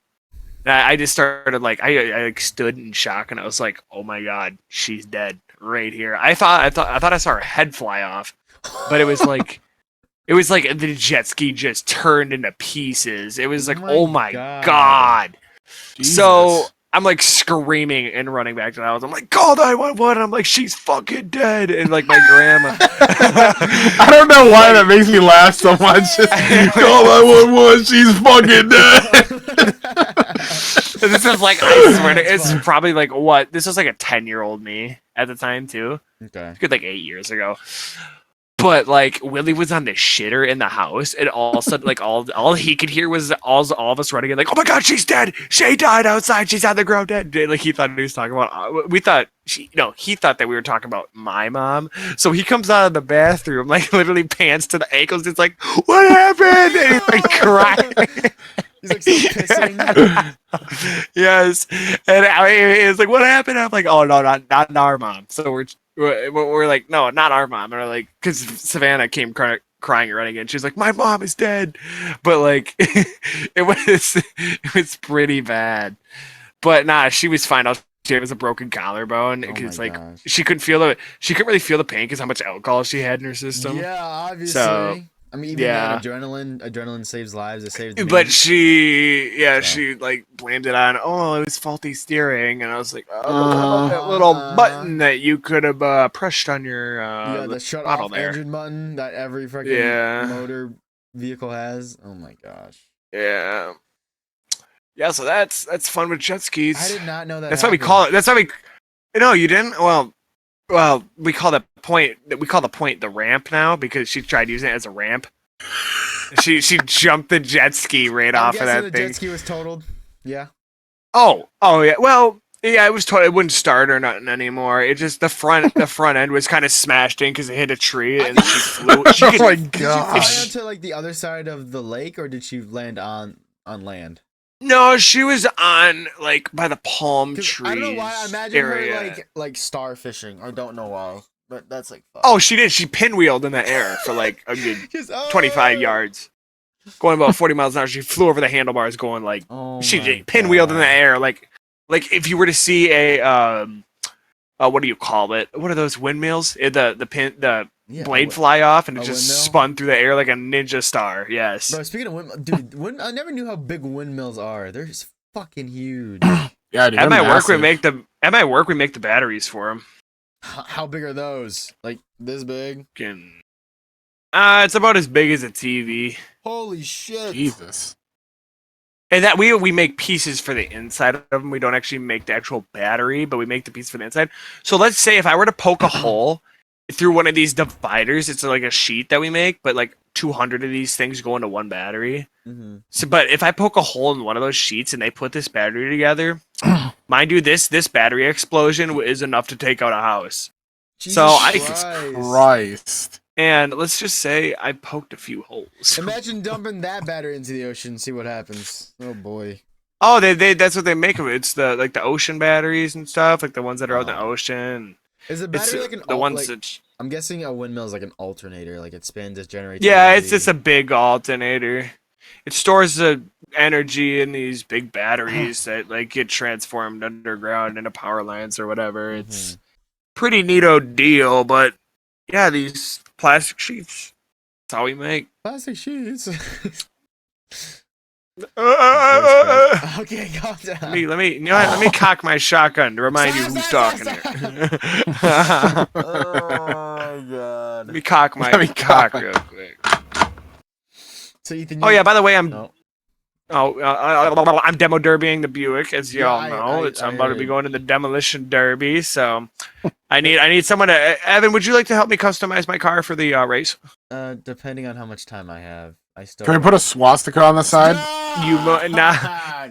And I just started like I like stood in shock, and I was like, oh my god, she's dead right here. I thought I saw her head fly off, but it was like. It was like the jet ski just turned into pieces. It was like, oh my god. Jesus. So I'm like screaming and running back to the house. I'm like, call 911. I'm like, she's fucking dead. And like my grandma. I don't know why that makes me laugh so much. Call 911. She's fucking dead. This is like, I swear to, it's probably like what? This was like a 10-year-old me at the time too. Okay. It's good, like 8 years ago. But like Willie was on the shitter in the house, and all of a sudden, like all he could hear was all of us running in, like, "Oh my god, she's dead! She died outside. She's on the ground dead." Like he thought he was talking about. We thought he thought that we were talking about my mom. So he comes out of the bathroom, like literally pants to the ankles. It's like, "What happened?" And he's like crying. He's like still pissing. Yes, and it's like, "What happened?" I'm like, "Oh no, not our mom." So we're like, no, not our mom. And we're like, because Savannah came crying and running in. She's like, my mom is dead. But like, it was pretty bad. But nah, she was fine. She was a broken collarbone because she couldn't really feel the pain because how much alcohol she had in her system. Yeah, obviously. So, I mean, even that adrenaline saves lives. It saves. But she like blamed it on, oh, it was faulty steering, and I was like, oh, that little button that you could have pressed on your the shut off engine button that every freaking motor vehicle has. Oh my gosh. Yeah. Yeah. So that's fun with jet skis. I did not know that. That's why we call it. That's why we. No, you didn't. Well, we call the point the ramp now because she tried using it as a ramp. She jumped the jet ski right off of that the thing. Jet ski was totaled. Yeah. Oh yeah. Well, yeah, it was totaled. It wouldn't start or nothing anymore. It just the front end was kind of smashed in because it hit a tree and she flew. Oh my god! Did she fly onto like the other side of the lake, or did she land on land? No, she was on like by the palm trees. I don't know why. I imagine her like starfishing. I don't know why, but that's like. Fuck. Oh, she did. She pinwheeled in the air for like a good 25 yards, going about 40 miles an hour. She flew over the handlebars, going like she pinwheeled in the air, like if you were to see a what do you call it? What are those windmills? The blade fly off and it just windmill? Spun through the air like a ninja star. Yes. Bro, speaking of windmills, dude, I never knew how big windmills are. They're just fucking huge. Yeah, dude. At my work, we make the batteries for them. How big are those? Like this big? It's about as big as a TV. Holy shit! Jesus. And that we make pieces for the inside of them. We don't actually make the actual battery, but we make the piece for the inside. So let's say if I were to poke a hole through one of these dividers, it's like a sheet that we make, but like 200 of these things go into one battery. Mm-hmm. So, but if I poke a hole in one of those sheets and they put this battery together, mind you, this battery explosion is enough to take out a house. Jesus Christ. And let's just say I poked a few holes. Imagine dumping that battery into the ocean and see what happens. Oh boy. Oh, that's what they make of it. It's the ocean batteries and stuff, like the ones that are out in the ocean. Is a battery like the ones that I'm guessing a windmill is like an alternator, like it spins, it generates. Yeah, energy. It's just a big alternator. It stores the energy in these big batteries that like get transformed underground into power lines or whatever. It's pretty neato deal, but yeah, these plastic sheets. That's all we make. Plastic sheets. Okay, calm down. Let me cock my shotgun to remind you who's talking here. Oh god. Let me cock my cock real quick. So Ethan, yeah, by the way, I'm demo derbying the Buick, as y'all know. I'm about to be going to the demolition derby, so I need someone to. Evan, would you like to help me customize my car for the race? Depending on how much time I have, Can we put a swastika on the side?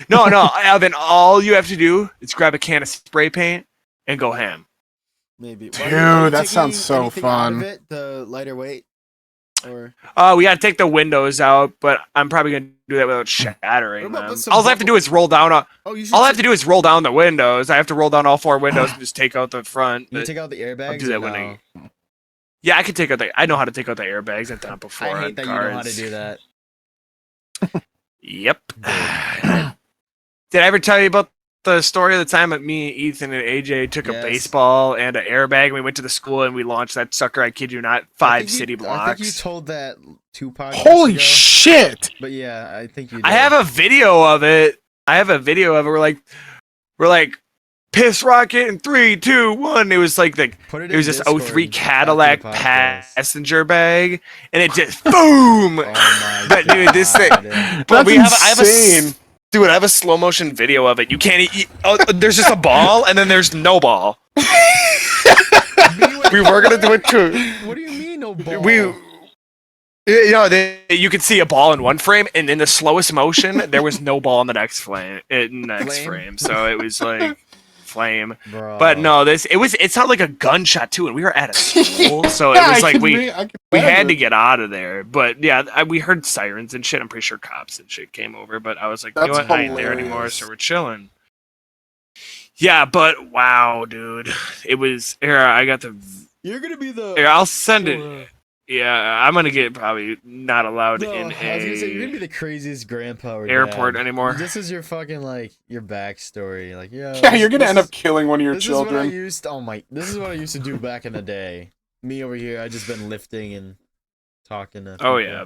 No, Evan. All you have to do is grab a can of spray paint and go ham. Maybe. Dude, that sounds so fun. The lighter weight. Or We gotta take the windows out, but I'm probably gonna do that without shattering What about them. put some All I have to do is roll down. oh, you should. All I have to do is roll down the windows. I have to roll down all 4 windows and just take out the front. You but take out the airbags. I'll do that or when no? Yeah, I can take out the. I know how to take out the airbags. I've done it before. I on hate that cars. you know how to do that. Yep. Did I ever tell you about the story of the time that me, Ethan, and AJ took a Yes. baseball and an airbag and we went to the school and we launched that sucker, I kid you not, 5 city blocks? I think you told that 2 podcasts Holy ago. shit! But yeah, I think you did. I have a video of it. We're like piss rocket in 3, 2, 1. It was like Put it was this Discord 03 after the Cadillac podcast. passenger bag and it just boom. Oh my But dude, this thing. God. But That's I have insane. Dude, I have a slow motion video of it. You can't eat. Oh, there's just a ball, and then there's no ball. We were gonna do it too. What do you mean no ball? You could see a ball in one frame, and in the slowest motion, there was no ball in the next Flame? frame. So it was like flame. Bro. But no, it sounded like a gunshot too, and we were at a school, so it Yeah, was I like can we had imagine. to get out of there. But yeah, we heard sirens and shit. I'm pretty sure cops and shit came over, but I was like, you know That's what, I ain't there anymore, hilarious. so we're chilling. Yeah, but wow, dude, it was. Here, I got the. You're gonna be the. Here, I'll send it. Yeah, I'm gonna get probably not allowed No, in I was gonna say you're gonna be a the craziest grandpa or airport dad. anymore. This is your fucking like your backstory. Like Yeah, you're gonna end up killing one of your This is what I children. used. This is what I used to do back in the day. Me over here, I just been lifting and talking to. Oh people. yeah.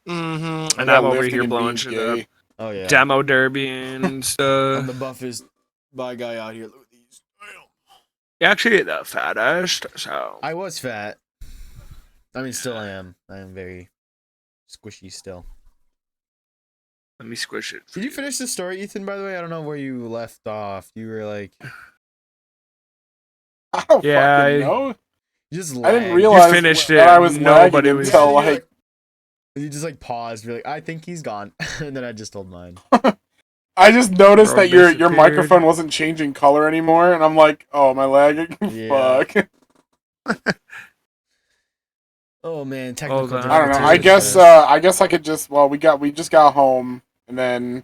Mm-hmm. And Yeah, I'm over lifting here and blowing being shit gay. up. Oh yeah. Demo derby and I'm stuff. the buffest by guy out here. Look at these. Actually, the fattest. So I was fat. I mean, still I am. I am very squishy still. let me squish it. Did you finish the story, Ethan? By the way, I don't know where you left off. You were like, I don't Yeah, fucking know. you just. I didn't lagged. realize finished that it. I was Nobody lagging was- until You like You just like paused. You're like, I think he's gone, and then I just told mine. I just noticed Bro that your disappeared. microphone wasn't changing color anymore, and I'm like, oh, am I lagging? Yeah. Fuck. Oh man, technical. Hold on. I don't know. difficulties. I guess I could just. Well, we just got home, and then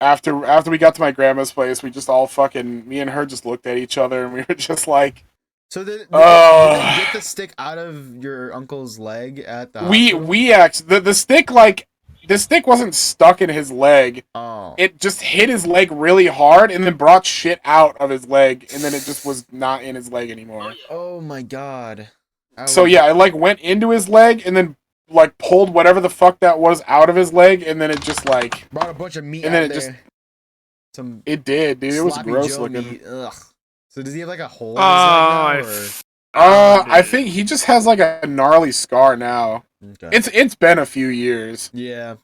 after we got to my grandma's place, we just all fucking me and her just looked at each other, and we were just like, So did they get the stick out of your uncle's leg at the hospital? we actually the stick the stick wasn't stuck in his leg. Oh. It just hit his leg really hard, and then brought shit out of his leg, and then it just was not in his leg anymore. Oh my god. So yeah, it like went into his leg, and then like pulled whatever the fuck that was out of his leg, and then it just like brought a bunch of meat and out then it there. just- Some it did, dude. It was sloppy gross Joe looking. meat. Ugh. So does he have like a hole in Oh, his leg now, I think he just has like a gnarly scar now. or? Okay. It's been a few years. Yeah.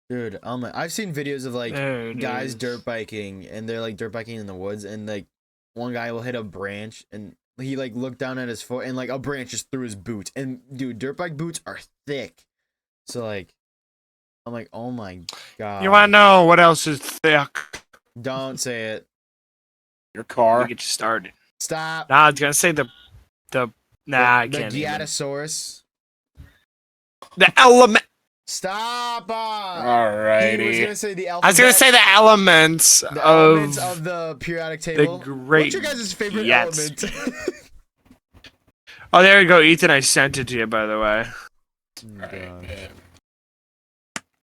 Dude, I've seen videos of like There it guys is. dirt biking, and they're like dirt biking in the woods, and like one guy will hit a branch, and he like looked down at his foot, and like a branch just through his boot. And dude, dirt bike boots are thick, so like I'm like, oh my god. You want to know what else is thick? Don't say it. Your Let car. me get you started. Stop. Nah, I was gonna say the I the can't. Even. Gyatosaurus. The element. Stop. He was Alrighty. gonna say the alphabet. I was gonna say the elements the of elements of the periodic table. great What's your guys' favorite Yes. element? Oh, there you go, Ethan. I sent it to you, by the way. Alright.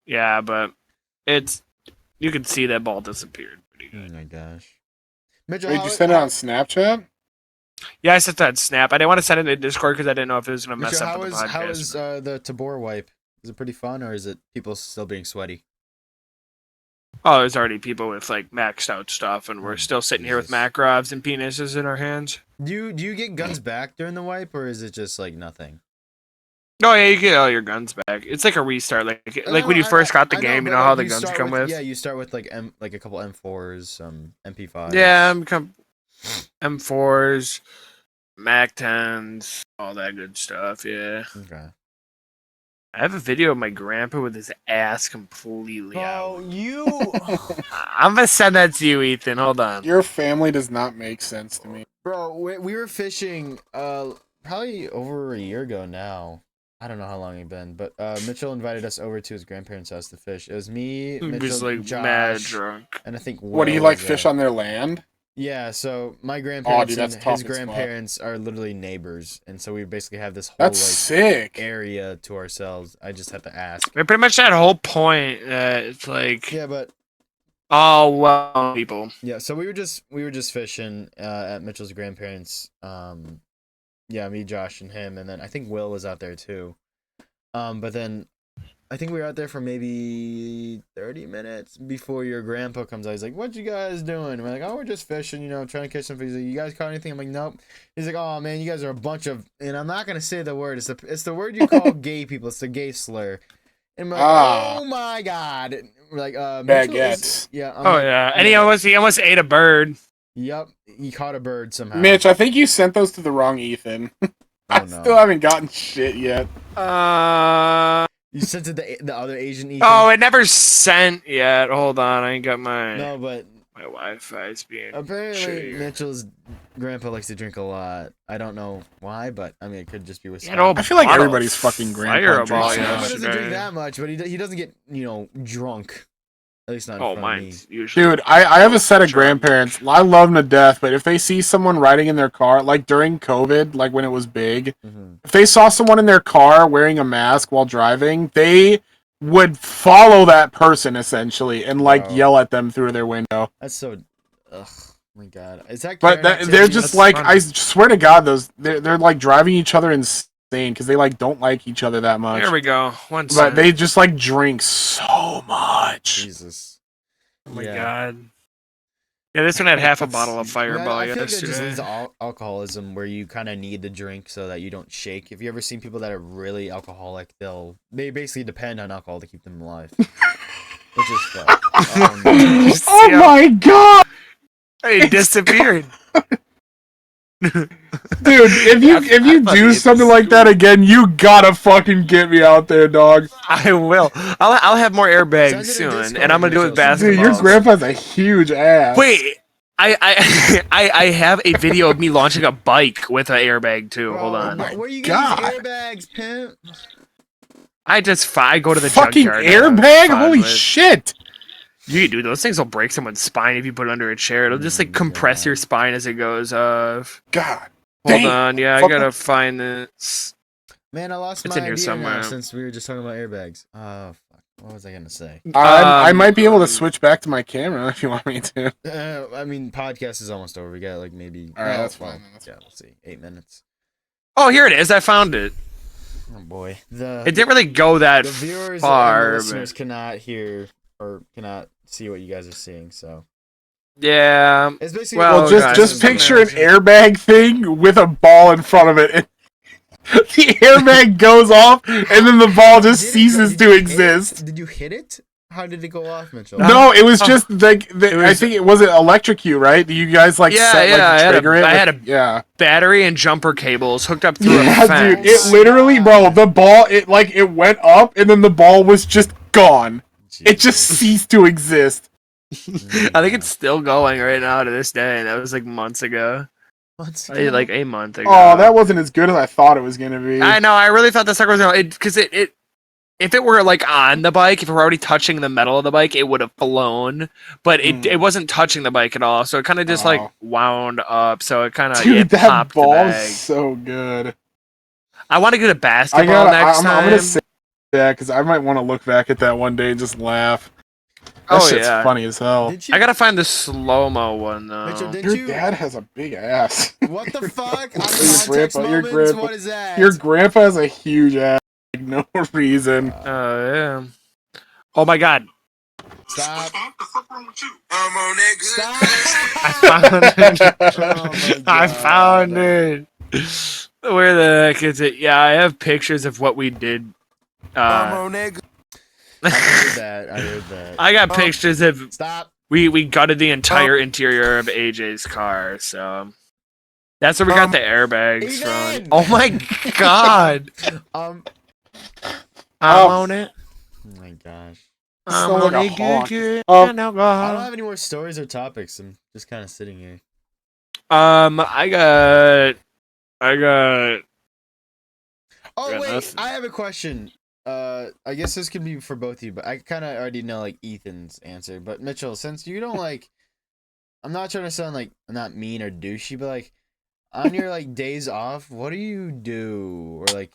Yeah, but it's you can see that ball disappeared pretty Oh good. my gosh. Mitchell, Wait, you send it on Snapchat? Yeah, I sent that snap. I didn't want to send it in Discord because I didn't know if it was gonna mess Mitchell, up the podcast. how is the Tabor wipe? Is it pretty fun, or is it people still being sweaty? Oh, there's already people with like maxed out stuff, and we're still sitting here with Jesus. Makarovs and penises in our hands. Do you get guns back during the wipe, or is it just like nothing? Oh yeah, you get all your guns back. It's like a restart, like when you first got the game. You know how the guns come with. Yeah, you start with like a couple M4s, MP5s. Yeah, M4s, Mac 10s, all that good stuff. Yeah, Okay. I have a video of my grandpa with his ass completely out. Oh, you. I'm gonna send that to you, Ethan. Hold on. Your family does not make sense to me. Bro, we were fishing probably over a year ago now. I don't know how long it's been, but Mitchell invited us over to his grandparents' house to fish. It was me, He was Mitchell, like mad Josh, drunk. and I think What do you Will like was fish there. on their land? Yeah, so my Oh, grandparents dude, and that's tough his as fuck. grandparents are literally neighbors, and so we basically have this whole That's like sick. area to ourselves. I just have to ask. But pretty much that whole point. It's like Yeah, but all well people. yeah, so we were just fishing at Mitchell's grandparents. Yeah, me, Josh, and him, and then I think Will was out there too. But then I think we were out there for maybe 30 minutes before your grandpa comes out. He's like, "What you guys doing?" And we're like, "Oh, we're just fishing, trying to catch some fish." He's like, "You guys caught anything?" I'm like, "Nope." He's like, "Oh man, you guys are a bunch of," and I'm not gonna say the word. It's the word you call gay people. It's the gay slur. And we're like, Ah. "Oh my god!" And we're like, Mitchell is, Baguettes. yeah. I'm Oh like, yeah, and he almost ate a bird. Yep, he caught a bird somehow. Mitch, I think you sent those to the wrong Ethan. I Oh no. still haven't gotten shit yet. You sent it to the other Asian Ethan. Oh, it never sent yet. Hold on, I ain't got my No, but my Wi-Fi's being apparently shitty. Mitchell's grandpa likes to drink a lot. I don't know why, but I mean, it could just be with. He had a whole I feel like bottle everybody's of fucking grandpa Fireball drinks My so grandpa much. doesn't drink yesterday. that much, but he doesn't get drunk. At least not in Oh, front of me. mine's usually. Dude, I have a set of Drunk. grandparents. I love them to death, but if they see someone riding in their car, like during COVID, like when it was big, Mm-hmm. if they saw someone in their car wearing a mask while driving, they would follow that person essentially and like Bro. yell at them through their window. That's so. Ugh, my God. Is that? But Karen they're activity? just That's like, funny. I swear to God, they're like driving each other insane because they like don't like each other that much. There we go. One But second. they just like drink so much. Jesus. Oh my Yeah. god. Yeah, this one had half a That's- bottle of I, Fireball I feel like that just yesterday. leads to alcoholism, where you kind of need the drink so that you don't shake. If you ever seen people that are really alcoholic, they basically depend on alcohol to keep them alive, which is fucked. Oh, no. Oh my God, He disappeared. dude! If you I thought do he something was like that cool. again, you gotta fucking get me out there, dog. I will. I'll have more Send airbags it in soon, Discord, and I'm gonna do it with Mitchell. Dude, your basketballs. grandpa's a huge ass. Wait, I have a video of me launching a bike with an airbag too. Bro, Hold on. my where you getting God. these airbags, pimp? I go to the Fucking junkyard. and have airbag! fun Holy with- shit! Dude, those things will break someone's spine if you put it under a chair. It'll just like compress your God. spine as it goes off. God. Hold Damn. on, yeah, I Fuck. gotta find this. Man, I lost It's my in here idea somewhere. now since we were just talking about airbags. Oh, fuck. What was I gonna say? I might be able to switch back to my camera if you want me to. I mean, podcast is almost over. We got like maybe. All right, no, that's fine. That's yeah, we'll see. 8 minutes. Oh, here it is. I found it. Oh boy. It didn't really go that The viewers and far. the but- listeners cannot hear or cannot see what you guys are seeing. So Yeah. it's basically Well, Well, guys, just something picture an else. airbag thing with a ball in front of it. And the airbag goes off, and then the ball just Did it go- ceases did to you hit exist. it? Did you hit it? How did it go off, Mitchell? No, it was Oh. just like It I was- think it was electrocute, right? Do you guys like Yeah, set like yeah, I had a- trigger it? I with- had a- yeah. Battery and jumper cables hooked up through Yeah, a fence. dude. It literally, bro. The ball, it went up, and then the ball was just gone. It just Jesus. ceased to exist. I think it's still going right now to this day. That was like months ago. What's Like a month ago. Oh, that wasn't as good as I thought it was gonna be. I know. I really thought the sucker was gonna. Because it if it were like on the bike, if it were already touching the metal of the bike, it would have flown. But Hmm. it wasn't touching the bike at all, so it kind of just like Oh. wound up. So it kind of Dude, that popped the ball bag. is so good. I want to get a I basketball got. next I'm time. gonna say that because I might want to look back at that one day and just laugh. That Oh, shit's yeah. funny as hell. Did you? I gotta find the slow mo one though. Mitchell, did Your you? dad has a big ass. What the fuck? On Your context grandpa- your moments? grandpa- What is that? Your grandpa has a huge ass. Like, no reason. Oh yeah. Oh my god. Stop. I'm on that good. Stop. I found it. Oh my I God. found it. Where the heck is it? Yeah, I have pictures of what we did. I'm on that good. I heard that. I heard that. I got pictures of Stop. we gutted the entire interior of AJ's car, so that's where we got the airbags Ethan! from. Oh my god. Um. I'm Oh. on it. Oh my gosh. I'm Sound on like it. a hawk. Good. Um, I don't have any more stories or topics. I'm just kind of sitting here. I got Oh got wait, nothing. I have a question. I guess this could be for both of you, but I kind of already know like Ethan's answer. But Mitchell, since you don't like, I'm not trying to sound like not mean or douchey, but like on your like days off, what do you do? Or like,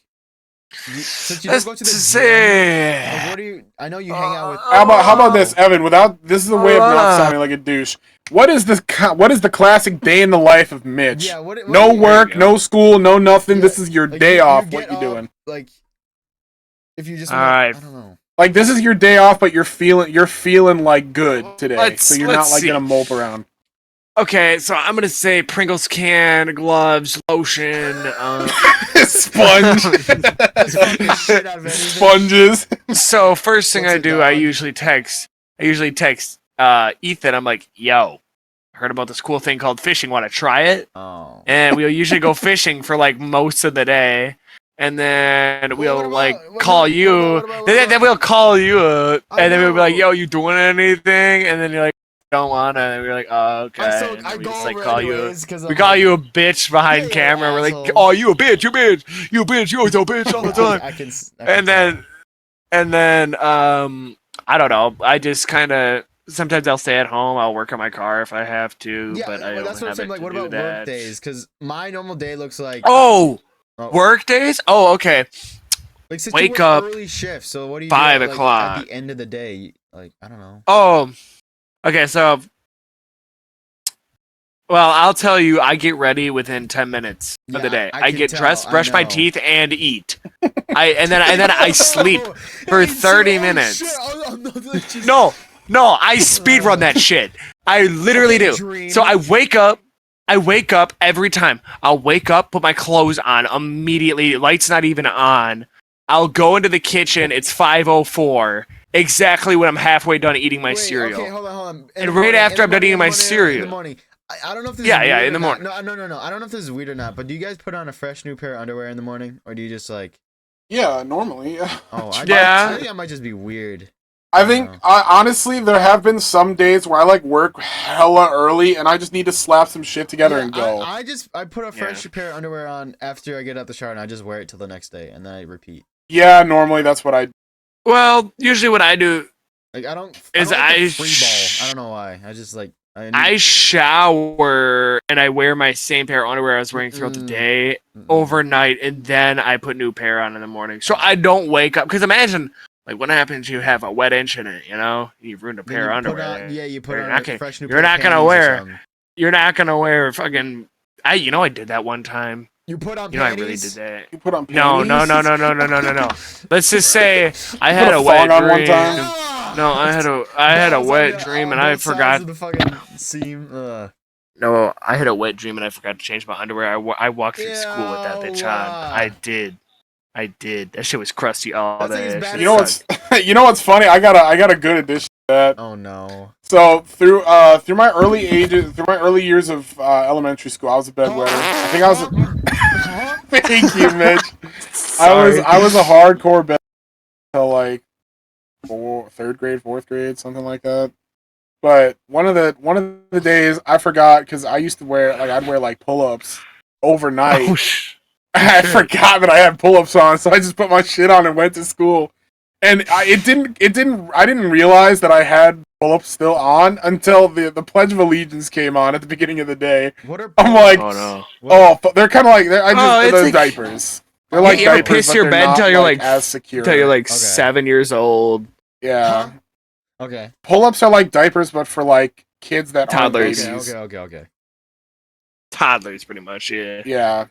since you don't Let's go to the gym, say. like, what do you? I know you hang out with. How about this, Evan? This is a way of not sounding like a douche. What is the classic day in the life of Mitch? Yeah, what No do you- work, There you go. no school, no nothing. Yeah, This is your like, day off. get What you up, doing? Like, if you just All wanna, right. I don't know. Like this is your day off, but you're feeling like good today, so you're not Let's like see. gonna mope around. Okay, so I'm gonna say Pringles can, gloves, lotion, Sponge, Fucking shit out of anything. sponges. So first thing What's I a do, dog? I usually text Ethan. I'm like, yo, heard about this cool thing called fishing. Want to try it? Oh. And we'll usually go fishing for like most of the day, and then we'll like call you. Then we'll call you up, I and then we'll be like, know. yo, you doing anything? And then you're like, don't wanna. And we're like, oh, okay. I And then we go just like over call you. anyways, cause We call you a bitch behind Yeah, camera. We're like, asshole. oh, you a bitch, you always a bitch all the time. I can And then I don't know. I just kind of sometimes I'll stay at home. I'll work on my car if I have to, yeah, but I well, don't that's what I'm have saying. it Like, to what do about that. work days? Because my normal day looks like Oh, oh, work days? Oh, okay. like since wake you work up early shift. So what do you 5 do at, like, o'clock. at the end of the day? Like, I don't know. Oh, okay. So, well, I'll tell you. I get ready within 10 minutes of the day. I I can get tell, dressed, I brush my know. teeth, and eat. And then I sleep for Hey, 30 oh, minutes. shit, oh, no, just- No, I speed run that shit. I literally Okay, do. dream. So I wake up every time. I'll wake up, put my clothes on immediately. Light's not even on. I'll go into the kitchen. It's 5:04. Exactly when I'm halfway done eating my Wait, cereal. Okay, hold on. In And the right morning, after in I'm the done eating morning, my in the cereal. morning. I don't know if this Yeah, is yeah, weird in or the not. morning. No. I don't know if this is weird or not, but do you guys put on a fresh new pair of underwear in the morning? Or do you just like Yeah, normally. Yeah. oh Yeah. I think I might just be weird. I think know. honestly, there have been some days where I like work hella early, and I just need to slap some shit together and go. I put a fresh pair of underwear on after I get out the shower and I just wear it till the next day and then I repeat. Yeah, normally that's what I. Well, usually what I do Like I don't is like the I free ball. I don't know why. I just like I shower and I wear my same pair of underwear I was wearing throughout the day overnight, and then I put new pair on in the morning. So I don't wake up, because imagine like what happens if you have a wet inch in it, you know? You've ruined a pair of underwear. You put on not a fresh new you're pair not of gonna panties or wear something. you're not gonna wear fucking I did that one time. You put on You know, I panties? really did that. You put on No. panties? Let's just say I You had put a a wet thong on one dream. time? No, I had a wet dream and I forgot. Of the fucking seam. No, I had a wet dream and I forgot to change my underwear. I walked through school with that bitch on. I did. That shit was crusty all That thing is day. bad. You know what's you know what's funny? I got a good addition to that. Oh no. So through my early years of elementary school, I was a bedwetter. I think I was. Thank you, Mitch. I was a hardcore bed until like third grade, fourth grade, something like that. But one of the days I forgot, because I used to I'd wear like pull-ups overnight. Oh, I forgot that I had pull-ups on, so I just put my shit on and went to school. And I didn't realize that I had pull-ups still on until the Pledge of Allegiance came on at the beginning of the day. What are I'm like, oh no. they're kind of like It's they're like- diapers. They're You like ever diapers, piss but your they're bed not, until you're like as secure. Until you're like Okay. 7 years old. Yeah. Huh? Okay. Pull-ups are like diapers, but for like kids that Toddlers. aren't babies. Okay. Toddlers, pretty much. Yeah. Yeah.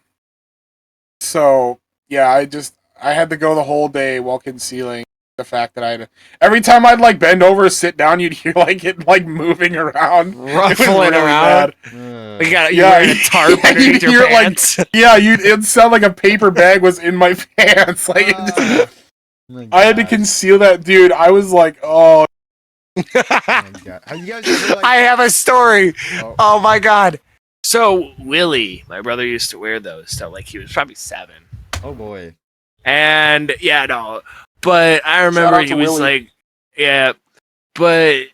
So yeah, I had to go the whole day while concealing the fact that every time I'd like bend over or sit down, you'd hear like it like moving around, Ruffling around. bad. You're wearing a tarp underneath your pants. Yeah, it'd sound like a paper bag was in my pants. Like I had to conceal that, dude. I was like, oh. Oh my God. Have you guys ever, like, I have a story. Oh. Oh my god. So Willie, my brother, used to wear those till like he was probably 7. Oh boy. And yeah, no. But I remember out he to was Willie. like, yeah, but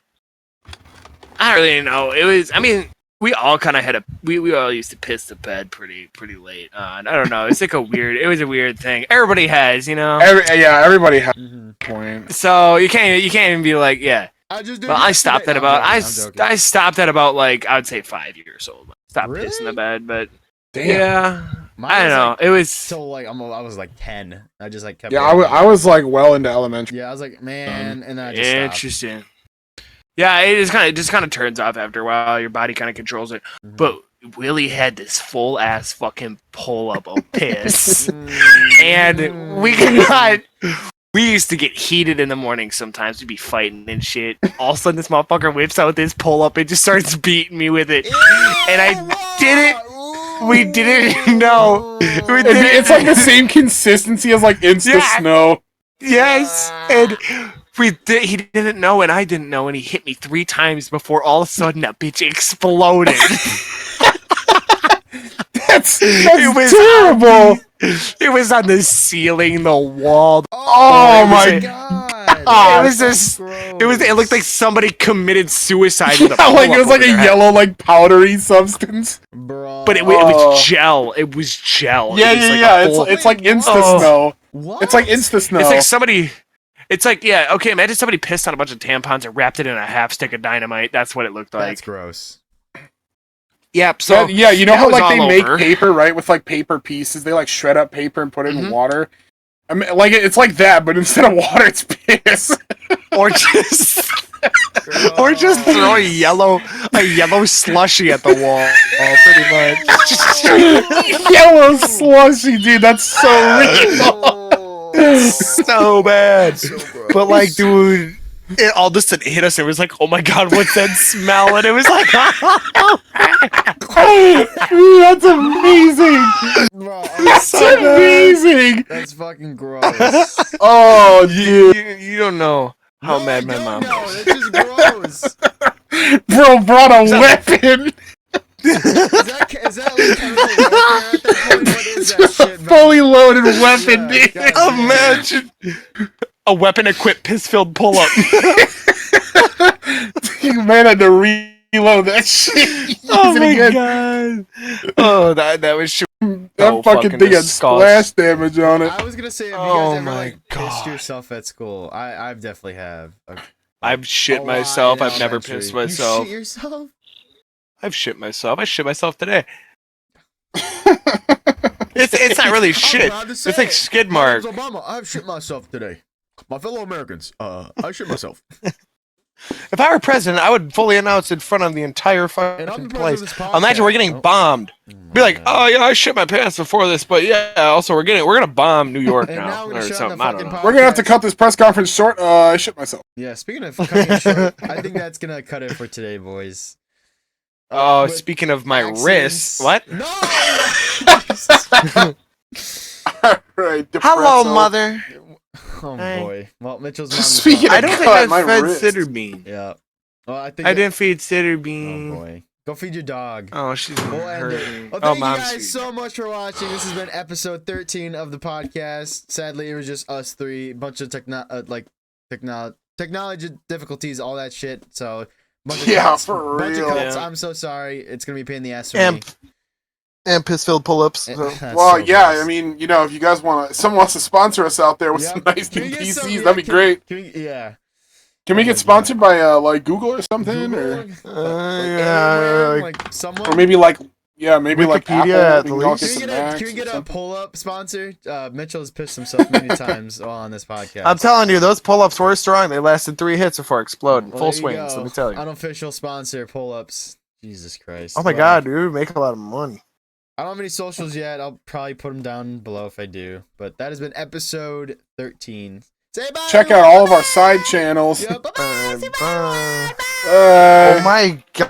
I don't really know. It was, I mean, we all kind of had we all used to piss the bed pretty late on. I don't know. It's like it was a weird thing. Everybody has, you know. Everybody has Mhm. a point. So you can't even be like, yeah. I just did Well, I yesterday. stopped at No, about I'm joking. I stopped at about like I would say 5 years old. Stopped Really? pissing the bed, but Damn. yeah, Mine I don't was, know. like, It was So like I was like 10. I just like kept. Yeah, going. I was like well into elementary. Yeah, I was like, man, and then I just stopped. interesting. Yeah, it just kind of turns off after a while. Your body kind of controls it. Mhm. But Willie had this full ass fucking pull up of piss, Mm. and we could not. We used to get heated in the morning sometimes. We'd be fighting and shit. All of a sudden, this motherfucker whips out this pull up and just starts beating me with it. And I didn't. We didn't know. It's like the same consistency as like Insta Yeah. Snow. Yes, and he didn't know, and I didn't know, and he hit me 3 times before all of a sudden that bitch exploded. That's It was terrible. It was on the ceiling, the wall. Oh my god! It was just. It looked like somebody committed suicide with a Yeah, like it pull-up was like over a their head. yellow, like powdery substance. Bro. But it was gel. It was gel. Yeah, It was yeah, like yeah. a full- It's like Insta Oh. Snow. What? It's like Insta Snow. It's like somebody. It's like, yeah, okay, imagine somebody pissed on a bunch of tampons and wrapped it in a half stick of dynamite. That's what it looked like. That's gross. Yep, so yeah, you know that how was like they all make over. paper, right? With like paper pieces, they like shred up paper and put it in Mhm. water. I mean, like it's like that, but instead of water, it's piss. Or just or just throw a yellow slushy at the wall, pretty much. Yellow slushy, dude. That's so real. So bad. So gross. But like, dude, it all just hit us. It was like, oh my god, what's that smell? And it was like, Dude, that's amazing. Bro, That's amazing. that's fucking gross. Oh, you, dude. you don't know how No, mad I my don't mom know. was. That's just gross. Bro brought a weapon. Is that like chemical warfare at that point? What is that shit, man? Fully loaded weapon, Yeah, dude. God. Imagine a weapon-equipped piss-filled pull-up. You man had to reload that shit. Oh Use it my again. god! Oh, that was shit. That so fucking fucking thing had disgusting. splash damage on it. I was gonna say, have you Oh guys ever my like pissed God. yourself at school? I've definitely have. I've shit A lot myself. in I've never elementary. pissed You myself. shit yourself? I've shit myself. I shit myself today. It's not really shit. It's like skid mark. Obama, I've shit myself today. My fellow Americans, I shit myself. If I were president, I would fully announce in front of the entire And I'm fucking the president place. of this podcast. Imagine we're getting Oh. bombed. Be like, oh yeah, I shit my pants before this, but yeah, also we're gonna bomb New York And now now we're or gonna shut something. the I don't fucking know. We're gonna have to cut this press conference short. I shit myself. Yeah, speaking of cutting it short, I think that's gonna cut it for today, boys. Oh, With speaking of my accidents- wrist, what? No. Right. Hello, depresso. mother. Oh Hey. boy. Well, Mitchell's mom. Speaking I don't think cut I my fed wrist. Cider Bean. Yeah. Well, I think I didn't feed Oh Citterbean. boy. Go feed your dog. Oh, she's We'll end it. hurting. Well, Oh, thank you mom's guys sweet. so much for watching. This has been episode 13 of the podcast. Sadly, it was just us three. Bunch of technology difficulties, all that shit. So, bunch of Yeah, cuts, for bunch real. of cuts. Yeah. I'm so sorry. It's gonna be a pain in the ass for me. And piss-filled pull-ups. That's Well, so yeah. gross. I mean, you know, if you guys want to, someone wants to sponsor us out there with Yep. some nice Can new we get PCs, some- yeah, that'd be great. Yeah. Can we Oh my get God. sponsored by like Google or something, or Anywhere, like someone. or maybe like maybe like Wikipedia Apple. at We the can all least. get Can we some get a, Macs can we or get a something. pull-up sponsor? Mitchell's pissed himself many times on this podcast. I'm telling you, those pull-ups were strong. They lasted 3 hits before exploding. Well, Full there you swings, go. let me tell you. Unofficial sponsor pull-ups. Jesus Christ. Oh my Well, god, dude, make a lot of money. I don't have any socials yet. I'll probably put them down below if I do. But that has been episode 13. Say bye. Check out all of our side channels. Yeah, bye-bye. Say bye. Bye. Uh, Oh my god.